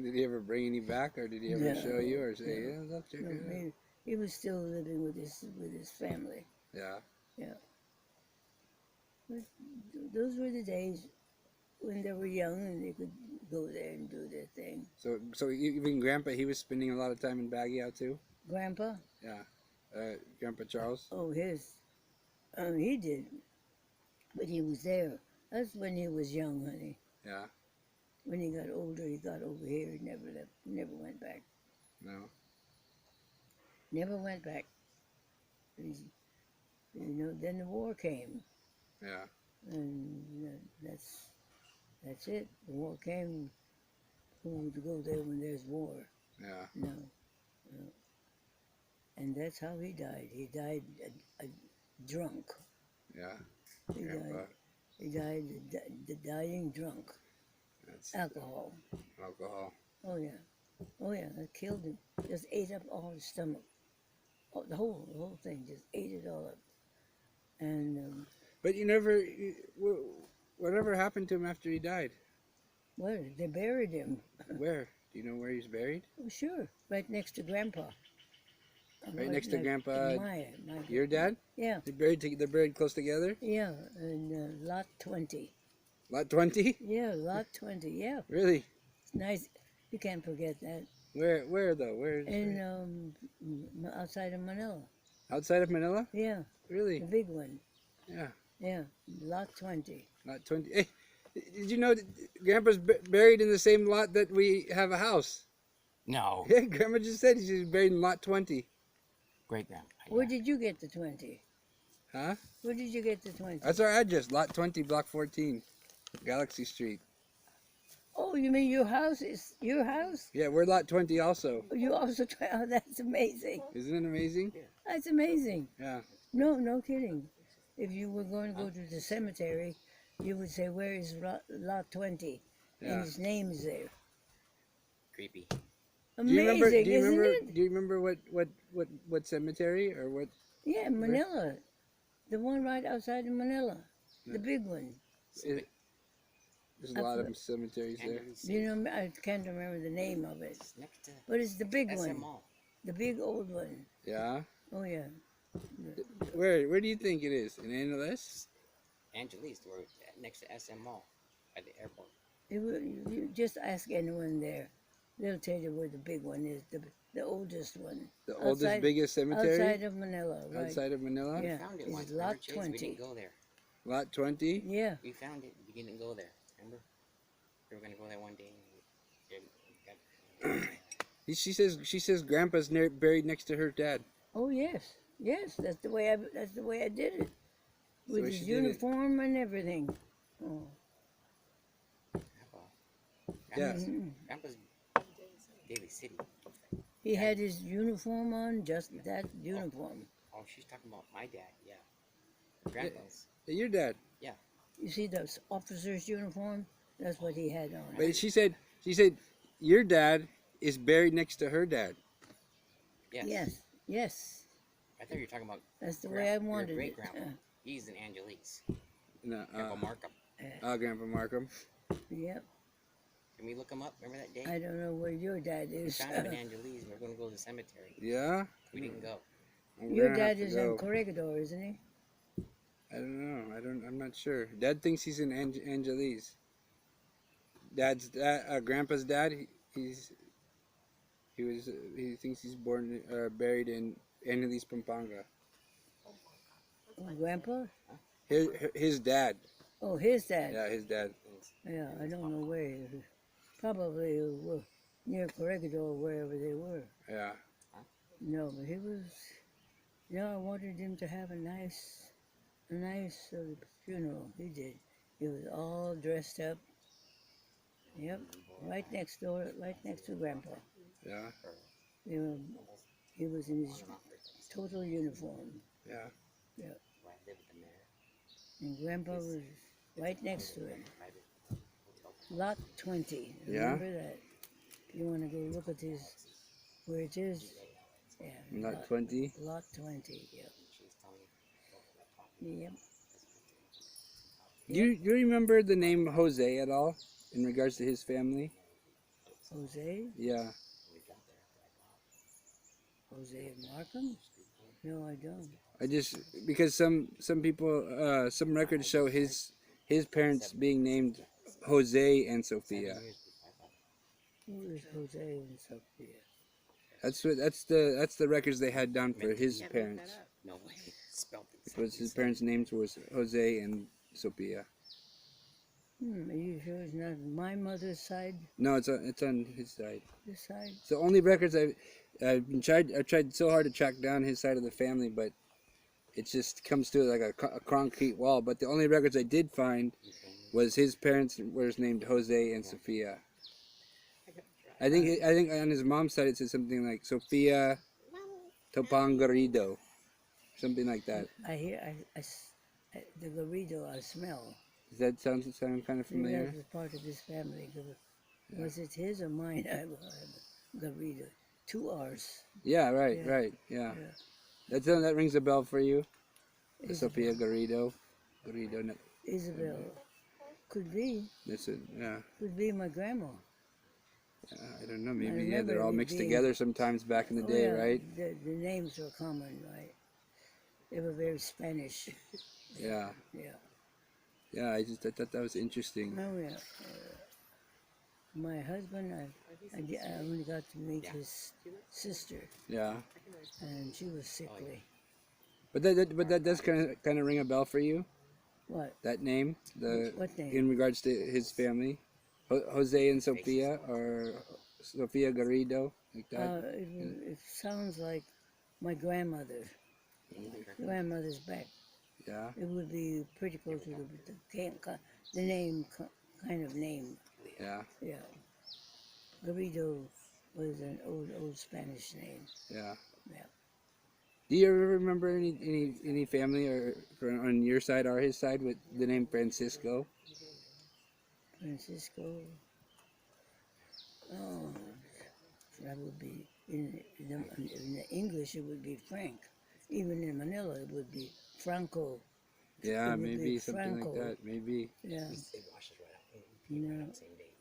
did he ever bring any back, or did he ever No, show you, or say, no, "Yeah, look, check no, it out"? he was still living with his family. Yeah. Yeah. But those were the days when they were young and they could go there and do their thing. So even Grandpa, he was spending a lot of time in Baguio too. Grandpa, Yeah. Grandpa Charles. oh he did, but he was there. That's when he was young, honey. Yeah. When he got older, he got over here. He never left. Never went back. No. Never went back. Then the war came, Yeah. and that's it. The war came. Who would go there when there's war? Yeah. No, no. And that's how he died. He died a drunk. Yeah. He Grandpa. died. He died the dying drunk. That's Alcohol. alcohol. Oh yeah. Oh yeah. That killed him. Just ate up all his stomach. Oh, the whole thing. Just ate it all up. And But whatever happened to him after he died? well, they buried him. Where? Do you know where he's buried? Oh sure, right next to Grandpa. Right next to like Grandpa. my Your dad? Yeah, They're buried close together. yeah, and lot 20. Lot 20. Yeah, lot 20. Yeah, Really? it's nice. You can't forget that. Where though? Where? In outside of Manila. Outside of Manila? Yeah, Really? the big one. Yeah. Yeah, lot 20. Lot 20. Hey, did you know that Grandpa's buried in the same lot that we have a house? No. Yeah, Grandma just said she's buried in lot 20. Great grandpa. Where did you get the 20? Huh? Where did you get the 20? That's our address, lot 20, block 14, Galaxy Street. Oh, you mean your house is your house? Yeah, we're lot 20 also. You also oh, that's amazing. Isn't it amazing? That's amazing. Yeah. No kidding. If you were going to go to the cemetery, you would say, "Where is lot 20?" Yeah. And his name is there. Creepy. Amazing, isn't it? Do you remember what cemetery or what? Yeah, Manila. The one right outside of Manila. Yeah. The big one. There's a lot of cemeteries there. You know, I can't remember the name of it. It's next to But it's the big one. SMO. The big old one. Yeah. Oh, yeah. Where do you think it is? In Angeles? Angeles, we're next to SMO at the airport. You just ask anyone there. They'll tell you where the big one is, the oldest one. The oldest, biggest cemetery? Outside of Manila, right. Outside of Manila? Yeah. We found it It's once. lot Remember, Chase? 20. We didn't go there. Lot 20? Yeah. We found it. We didn't go there. Remember? We were gonna go there one day. And She says Grandpa's buried next to her dad. Oh, yes. Yes, that's the way I did it. With way his she did it. uniform and everything. Oh. Yeah. Grandpa's Daly City. He had his uniform on, just that uniform. Oh, she's talking about my dad. Yeah. Grandpa's. Your dad. You see the officer's uniform? That's what he had on. But she said your dad is buried next to her dad. Yes. Yes. Yes. I thought you were talking about That's the way I your wanted great it. grandpa. He's an Angeles. No, Grandpa Markham. Grandpa Markham. Yep. Can we look him up? Remember that day? I don't know where your dad We is. found him in Angeles. We were going to go to the cemetery. Yeah. We didn't go. We're Your gonna have dad to is in go. Corregidor, isn't he? I don't know. I'm not sure. Dad thinks he's in Angeles. Grandpa's dad. He thinks he's buried in Angeles, Pampanga. Grandpa? His dad. Oh, his dad. Yeah, his dad. Yeah, I don't know where. Probably near Corregidor, wherever they were. Yeah. No, but he was. I wanted him to have a nice funeral. He did. He was all dressed up. Yep, right next to Grandpa. Yeah. They were, he was in his total uniform. Yeah. And Grandpa was right next to him. Lot 20. Yeah? Remember that? If you want to go look at where it is. Yeah. Lot 20. Lot 20, yep. Yep. Do you remember the name Jose at all in regards to his family? Jose? Yeah. Jose Markham? No, I don't. I just because some people some records show his parents being named Jose and Sophia. Who is Jose and Sophia? That's the records they had down for his parents. No way. Spelled it. Was his parents' names was Jose and Sophia. Are you sure it's not my mother's side? No, it's on his side. This side? It's the only records I've tried so hard to track down his side of the family, but it just comes to like a concrete wall. But the only records I did find was his parents were named Jose and Sophia. I think on his mom's side it says something like Sophia Topangarido, something like that. I hear, the Garrido I smell. Does that sound kind of Maybe familiar? that was part of his family. Was it his or mine? Garrido. 2 R's. Yeah, right, Yeah. right, yeah. Yeah. That rings a bell for you. The Isabel. Sophia Garrido. No, Isabel. Could be. that's it. Yeah. Could be my grandma. I don't know. Maybe remember they're all it mixed being- together sometimes back in the day, yeah, right? The names were common, right? They were very Spanish. Yeah, Yeah. yeah. I thought that was interesting. Oh, yeah. My husband, I only got to meet his sister, Yeah, and she was sickly. but that does kind of ring a bell for you. What? That name, What name? in regards to his family, Jose and Sophia, or Sophia Garrido, like that. It sounds like my grandmother. Grandmother's back. Yeah, It would be pretty close to the name, kind of name. yeah, Yeah. Garrido was an old Spanish name. yeah. Yeah. Do you ever remember any family or on your side or his side with the name Francisco? Francisco. Oh, that would be in the English. It would be Frank. Even in Manila, it would be Franco. Yeah, It would maybe be something Franco. like that. Maybe. Yeah. It washes right out. No. Same day.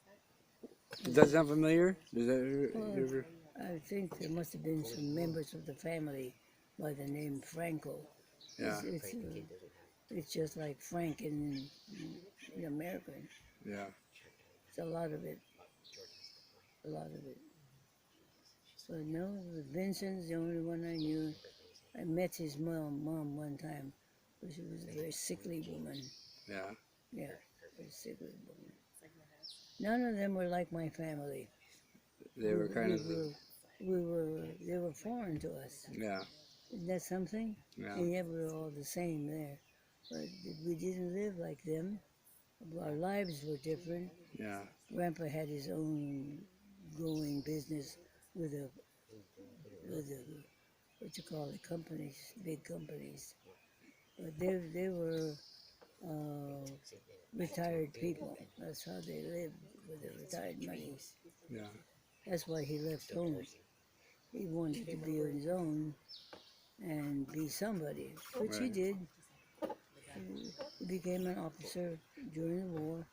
Does that sound familiar? Does that Well, you ever? I think there must have been some members of the family by the name Franco. Yeah, It's just like Frank in America. yeah, It's a lot of it. A lot of it. But no, Vincent's the only one I knew. I met his mom one time, but she was a very sickly woman. yeah. Yeah, very sickly woman. None of them were like my family. They were kind of They were foreign to us. yeah, Isn't that something? yeah, And yet we were all the same there. But we didn't live like them. Our lives were different. yeah, Grandpa had his own growing business with what you call it, companies, big companies. But they were retired people. That's how they lived with the retired money. yeah, That's why he left home. he wanted to be on his own and be somebody, which he Right. did. He became an officer during the war.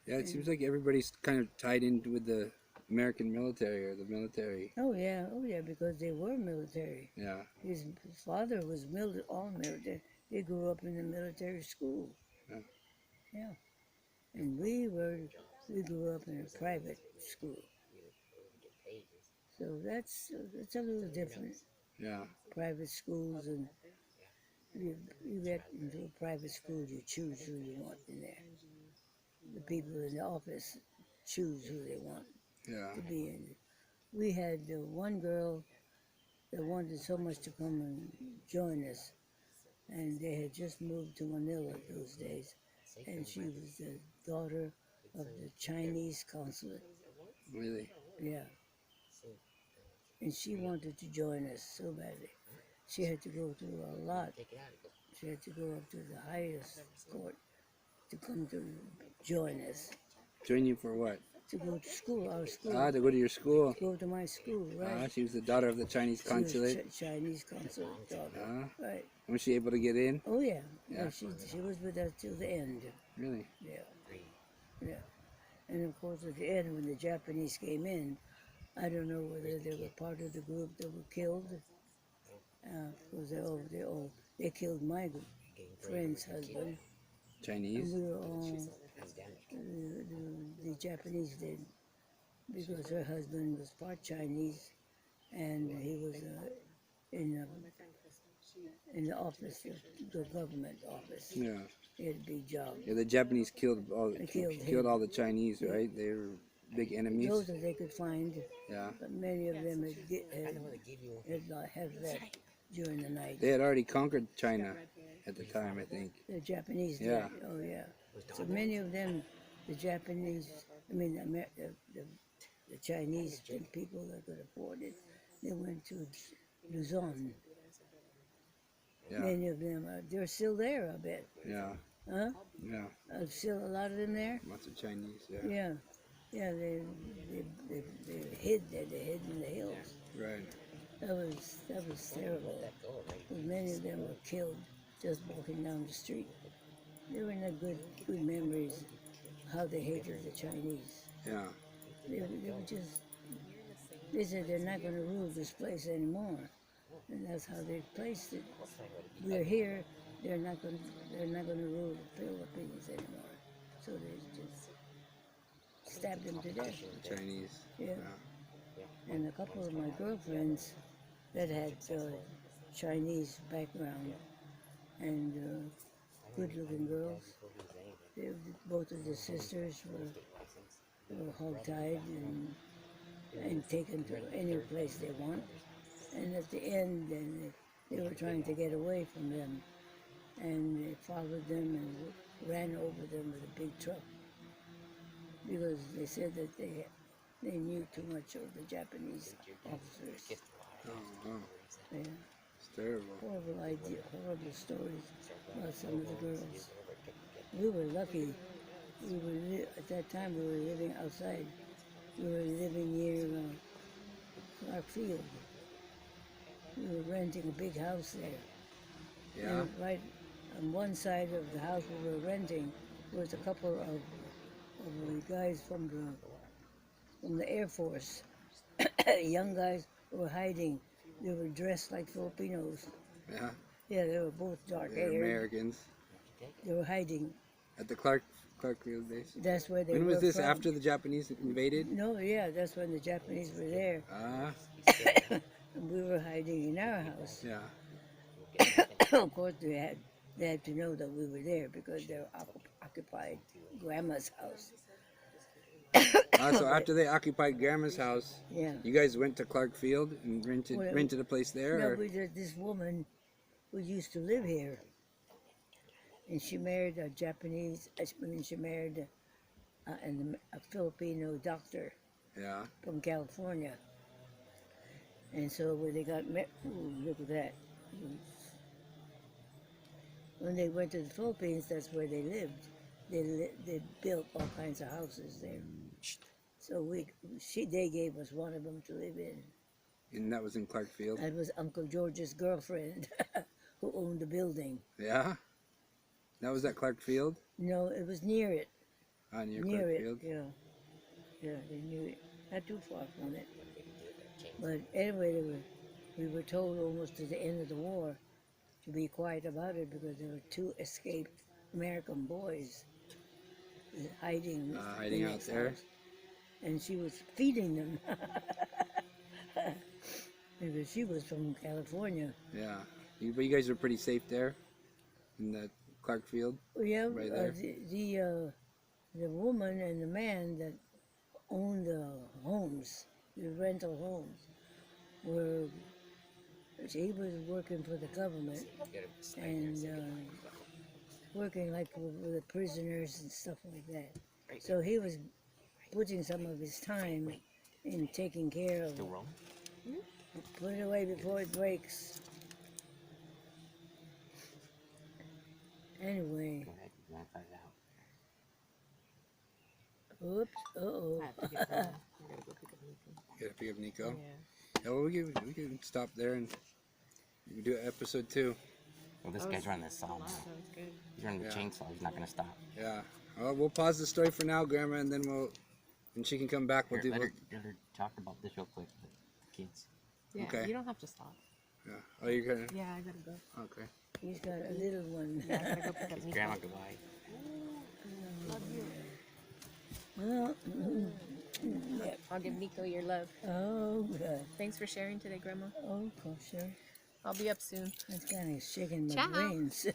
Yeah, it seems like everybody's kind of tied in with the American military or the military. Oh yeah, because they were military. Yeah. His father was all military. They grew up in the military school. Yeah. Yeah, and we grew up in a private school. So that's a little different. Yeah. Private schools, and you get into a private school, you choose who you want in there. The people in the office choose who they want Yeah. to be in. We had one girl that wanted so much to come and join us, and they had just moved to Manila those days, and she was the daughter of the Chinese consulate. Really. Yeah, and she wanted to join us so badly. She had to go through a lot. She had to go up to the highest court to come to join us, Join you for what? to go to school, our school, Ah, to go to your school. go to my school, right? Ah, she was the daughter of the Chinese She was consulate. Chinese consulate daughter, Ah, right? was she able to get in? Oh yeah, Yeah. she was with us till the end. Really? Yeah. And of course, at the end, when the Japanese came in, I don't know whether they were part of the group that were killed, because they killed my friend's husband, and Chinese? we were all the Japanese did, because her husband was part Chinese, and he was in the office, the government office. Yeah. He had a big job. Yeah, the Japanese killed They killed killed him. all the Chinese, right? They were big enemies. Those that they could find, Yeah. but many of them had left during the night. They had already conquered China at the time, I think. The Japanese did. Yeah. Oh yeah. So many of them, the Japanese, I mean the Chinese people that could afford it, they went to Luzon. Yeah. Many of them, they're still there, I bet. Yeah. Huh? Yeah. Still a lot of them there? Lots of Chinese, yeah. Yeah. Yeah, they hid there, they hid in the hills. Right. That was terrible. Because many of them were killed just walking down the street. They were not good memories how they hated the Chinese. Yeah. They were just, they said they're not going to rule this place anymore. And that's how they placed it. We're here, they're not going to rule the Philippines anymore. So they just stabbed them to death. The Chinese. Yeah. And a couple of my girlfriends that had Chinese background and good-looking girls, both of the sisters were hog-tied and taken to any place they want. And at the end, then they were trying to get away from them, and they followed them and ran over them with a big truck because they said that they knew too much of the Japanese officers. Oh, wow. Yeah. It's terrible. Horrible stories about some of the girls. We were lucky. At that time we were living outside. We were living near Clark Field. We were renting a big house there. Yeah. And right on one side of the house we were renting was a couple of the guys from the Air Force. Young guys who were hiding. They were dressed like Filipinos. Yeah. Yeah, they were both dark They're haired. Americans. They were hiding. At the Clark Field base. That's where they When were was this? from. After the Japanese invaded? No, yeah, that's when the Japanese were there. Ah. And we were hiding in our house. Yeah. Of course, they had to know that we were there because they occupied Grandma's house. So after they occupied Grandma's house, Yeah. you guys went to Clark Field and rented a place there? No, Or? this woman who used to live here, and she married a Japanese. She married a Filipino doctor Yeah. from California. And so when they got met, look at that. When they went to the Philippines, that's where they lived. They built all kinds of houses there. So they gave us one of them to live in. And that was in Clarkfield. That was Uncle George's girlfriend, who owned the building. Yeah? That was at Clarkfield? No, it was near it. Ah, near Near Clarkfield? it, yeah. Yeah, they knew it. Not too far from it. But anyway, we were told almost to the end of the war to be quiet about it because there were 2 escaped American boys hiding Hiding in out this there? house. And she was feeding them. Because she was from California. Yeah. But you guys are pretty safe there? In that Clarkfield? Yeah, Right there. the woman and the man that owned the homes, the rental homes, he was working for the government and working like with the prisoners and stuff like that. So he was putting some of his time in taking care of Still rolling? Put it away before it breaks. Anyway, Go ahead. You want to cut it out? oops, uh-oh. I have to get going. I gotta go pick up Nico. You gotta pick up Nico? Yeah. Yeah, well, we can stop there and we do episode 2. Well, this That guy's was running the saw a now. lot, that was good. He's running the Yeah. chainsaw. He's not going to stop. Yeah. We'll pause the story for now, Grandma, and then and she can come back. Here, let her talk about this real quick with the kids. Yeah, Okay. you don't have to stop. Yeah. Oh, you're gonna. Yeah, I gotta go. Okay. He's got a little one. Yeah, I gotta go pick up Nico. Grandma, goodbye. Well, yeah. I'll give Nico your love. Oh, good. Thanks for sharing today, Grandma. Oh, sure. I'll be up soon. That's kind of shaking my Ciao. brains.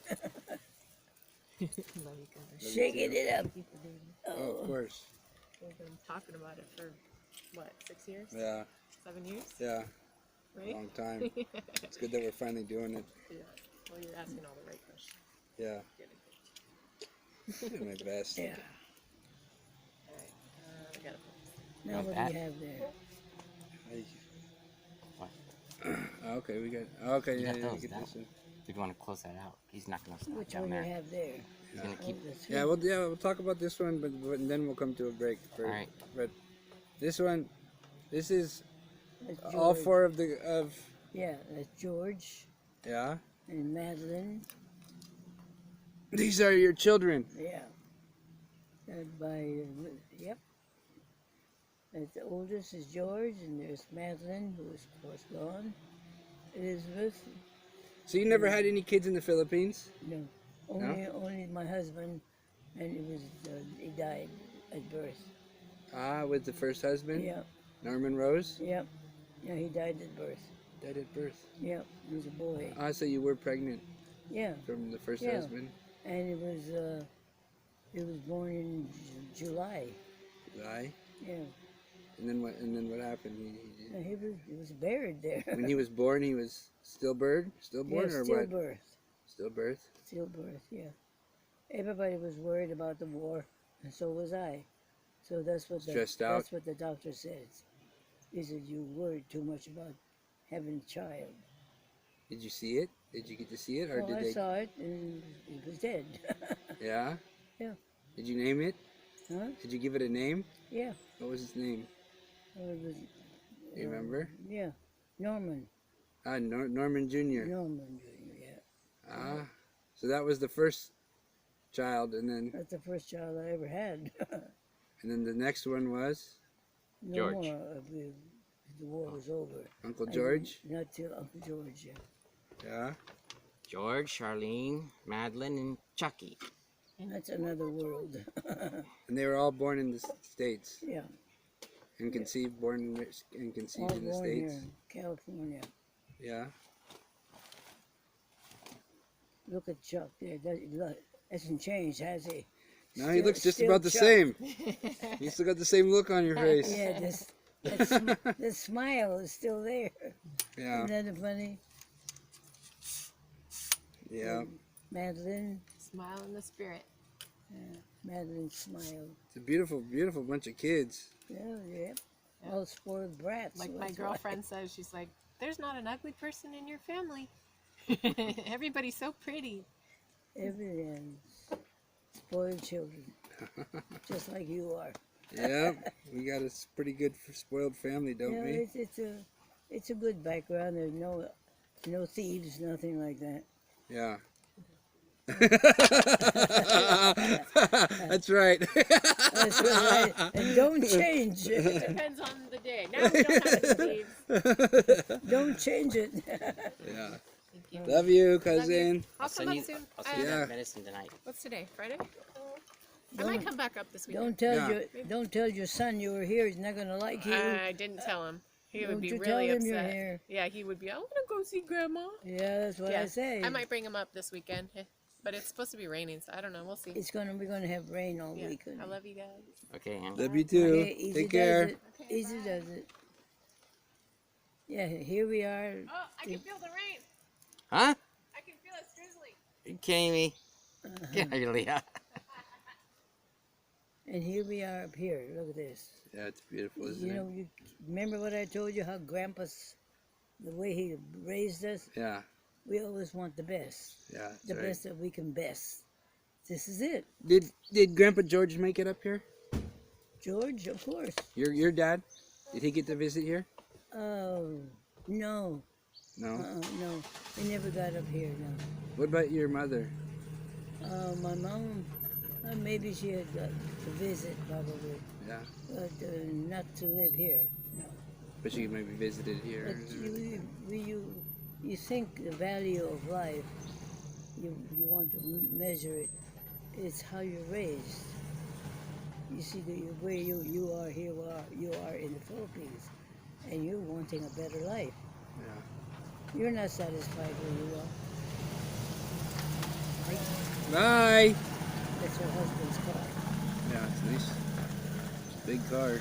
Love you guys. Shaking it up. Thank you for doing it. Oh, of course. We've been talking about it for, what, 6 years? Yeah. 7 years? Yeah. Right? Long time. It's good that we're finally doing it. Yeah. Well, you're asking all the right questions. Yeah. Getting Doing my best. Yeah. Alright. I gotta put Now Like what that? do you have there? What? Okay, we got. Okay, You yeah, got yeah, those get down. this one. If you want to close that out, he's not going to stop Which down one there. you have there? He's going to Oh, keep. this Yeah, one. we'll talk about this one, but then we'll come to a break. All right. But this one, this is That's all George. 4 of Yeah, that's George yeah. and Madeline. These are your children. Yeah. Yep. The oldest is George, and there's Madeline, who is of course gone. Elizabeth, So you never had any kids in the Philippines? no, only my husband, and he died at birth. Ah, with the first husband, Yep, Norman Rose, yep. Yeah, he died at birth. died at birth. Yep, he was a boy. Ah, so you were pregnant Yeah, from the first Yeah. husband. and he was born in July. July. Yeah, And then what? And then what happened? no, he was buried there. When he was born, he was stillborn, Yeah, or still what? birth. Stillbirth. Stillbirth, yeah. Everybody was worried about the war, and so was I. So that's what Stressed out? That's what the doctor said. He said you worried too much about having a child. Did you see it? Did you get to see it, or Well, did I they? saw it, and it was dead. Yeah. Yeah. Did you name it? Huh? Did you give it a name? Yeah. What was its name? It was, Do you remember? Yeah. Norman. Ah, Norman Jr. Norman Jr., yeah. Ah, so that was the first child, and then That's the first child I ever had. the next one was No George. more. The war was over. Uncle George. Not till Uncle George, yeah. Yeah. George, Charlene, Madeline, and Chucky. That's another world. And they were all born in the States Yeah. and conceived, born and conceived All in the born States. here in California. Yeah. Look at Chuck there. That hasn't changed, has he? Now he looks just Still about the Chuck. same. You still got the same look on your face. Yeah, the smile is still there. Yeah. Isn't that funny? Yeah. Madeline, Smile in the spirit. Madeline smiled. It's a beautiful, beautiful bunch of kids. Yeah, yeah. All spoiled brats. Like my that's why. girlfriend says, she's like, there's not an ugly person in your family. Everybody's so pretty. Everything. Spoiled children. Just like you are. Yeah, we got a pretty good spoiled family, don't Yeah, we? it's a good background. There's no thieves, nothing like that. Yeah. That's right. That's right. And don't change. Depends on the day. Now we don't have any thieves. Don't change it. Yeah. Thank you. Love you, Love you. cousin. I'll come up soon. I'll send you Yeah. that medicine tonight. What's today? Friday? I might come back up this weekend. Yeah. Don't tell your son you were here. He's not gonna like you. I didn't tell him. He would Don't be you really tell him you're upset. here. Yeah, he would be. I want to go see Grandma. Yeah, that's what I say. I might bring him up this weekend, but it's supposed to be raining, so I don't know. We'll see. We're gonna have rain all Yeah, weekend. I love you guys. Okay, Ann. Love you too. Okay, easy Take does care. it. Easy does it. Yeah, here we are. Oh, I can feel the rain. Huh? I can feel it's drizzling. Are you kidding me? Get out of here, Leah. And here we are up here. Look at this. Yeah, it's beautiful, isn't You it? know, you remember what I told you? How Grandpa's, the way he raised us. Yeah, We always want the best, yeah. That's the right. best that we can best. This is it, Did Grandpa George make it up here? George. Of course. Your dad? Did he get to visit here? Oh no, No. no. He never got up here. No. What about your mother? My mom, maybe she had got to visit probably, Yeah, but not to live here. No. but she maybe visited here. But you think the value of life, you want to measure it. It's how you're raised. You see where you are here, you are in the Philippines, and you're wanting a better life. Yeah. You're not satisfied where you are. Bye. That's her husband's car. Yeah, it's nice. Big car.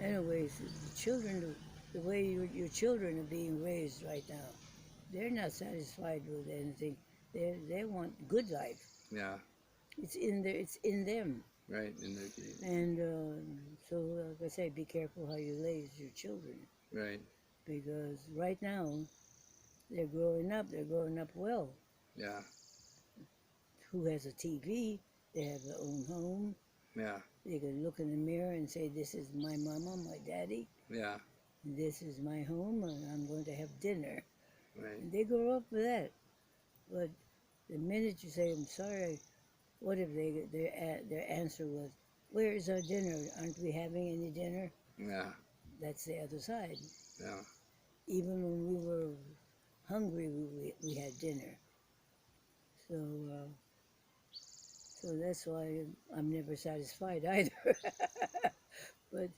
Yeah. Anyways, the children, the way your children are being raised right now, they're not satisfied with anything. They want good life. Yeah, It's in them. right. And And so, like I say, be careful how you raise your children, right. because right now they're growing up. They're growing up well. Yeah, Who has a TV? They have their own home. yeah, They can look in the mirror and say, "This is my mama, my daddy. yeah. This is my home, and I'm going to have dinner." Right. And they grow up with that. But the minute you say, "I'm sorry," what if their answer was, "Where is our dinner? Aren't we having any dinner?" Yeah, That's the other side. yeah. Even when we were hungry, we had dinner. So, so that's why I'm never satisfied either. But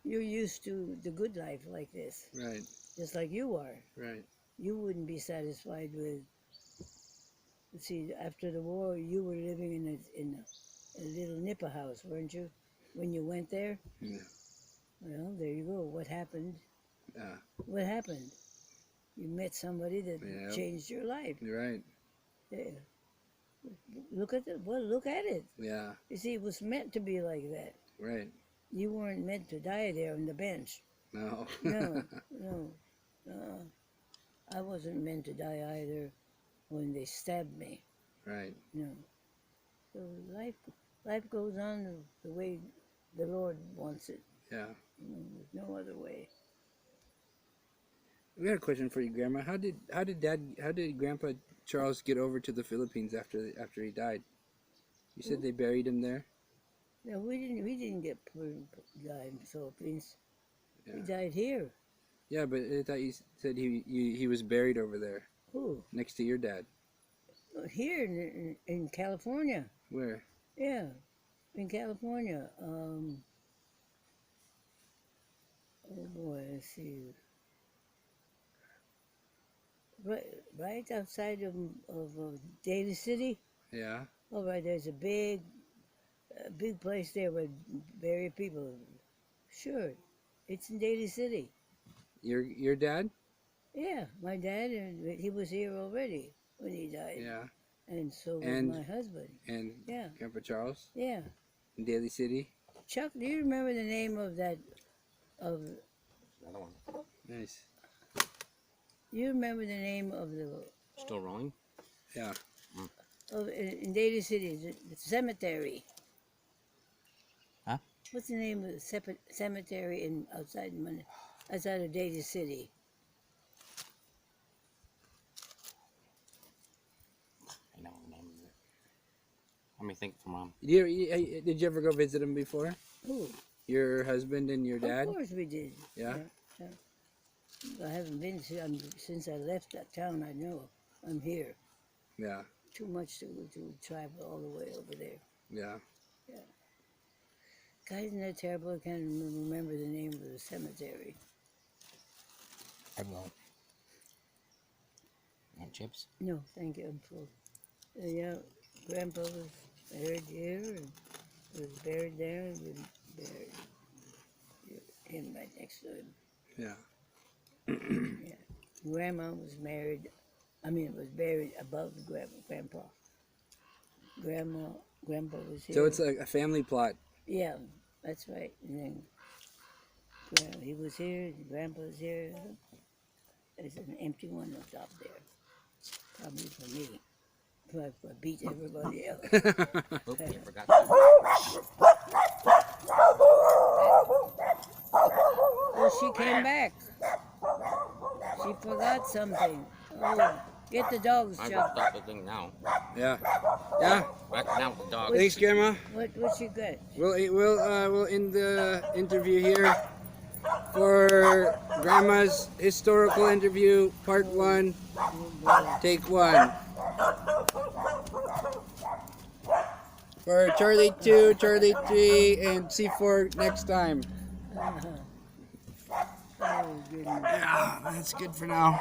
you're used to the good life like this, Right, just like you are. right. You wouldn't be satisfied with. See, after the war, you were living in a little nipper house, weren't you? When you went there. Yeah, Well, there you go. What happened? yeah. What happened? You met somebody that Yep. changed your life. You're right. Yeah. Look at it. Well, look at it. Yeah, You see, it was meant to be like that. right. You weren't meant to die there on the bench. No. No, no. I wasn't meant to die either when they stabbed me. Right. No. So life goes on the way the Lord wants it. Yeah. There's no other way. We got a question for you, Grandma. How did Grandpa Charles get over to the Philippines after he died? You said they buried him there. No, we didn't get died in the Philippines. Yeah. He died here. Yeah, but I thought you said he was buried over there Who? next to your dad. Here in California. Where? Yeah, in California. Oh boy, let's see. Right outside of Daly City. Yeah. All right, there's a big place there where bury people. Sure, it's in Daly City. Your dad? Yeah, my dad, and he was here already when he died. Yeah. And so was And- my husband. And Yeah, Grandpa Charles yeah. in Daly City. Chuck, do you remember the name of that? Another one. Nice. You remember the name of the Still rolling? Yeah. in Daly City, the cemetery? What's the name of the cemetery in outside of Data City? I know the name of it. Let me think, Mom. Did you ever go visit him before? Oh, Your husband and your dad? of course we did. Yeah? Yeah. I haven't been since I left that town. I know I'm here. Yeah. Too much to travel all the way over there. Yeah. God, isn't that terrible? I can't remember the name of the cemetery. I will. Want chips? No, thank you. I'm full. Yeah, Grandpa was buried here and was buried there and was buried him right next to him. Yeah. Yeah. Grandma was was buried above Grandpa. Grandpa was here. So it's like a family plot. Yeah, that's right. And then he was here, and Grandpa was here. There's an empty one up top there. Probably for me. But I beat everybody else. Oops, I forgot something. Oh, she came back. She forgot something. Oh, get the dogs, I will Chuck. stop the thing now. Yeah. Yeah. Back now with the dog. Thanks, Grandma. What you got? We'll end the interview here for Grandma's historical interview, part 1, take 1. For Charlie 2, Charlie 3, and C4 next time. Oh, goodness. Yeah, that's good for now.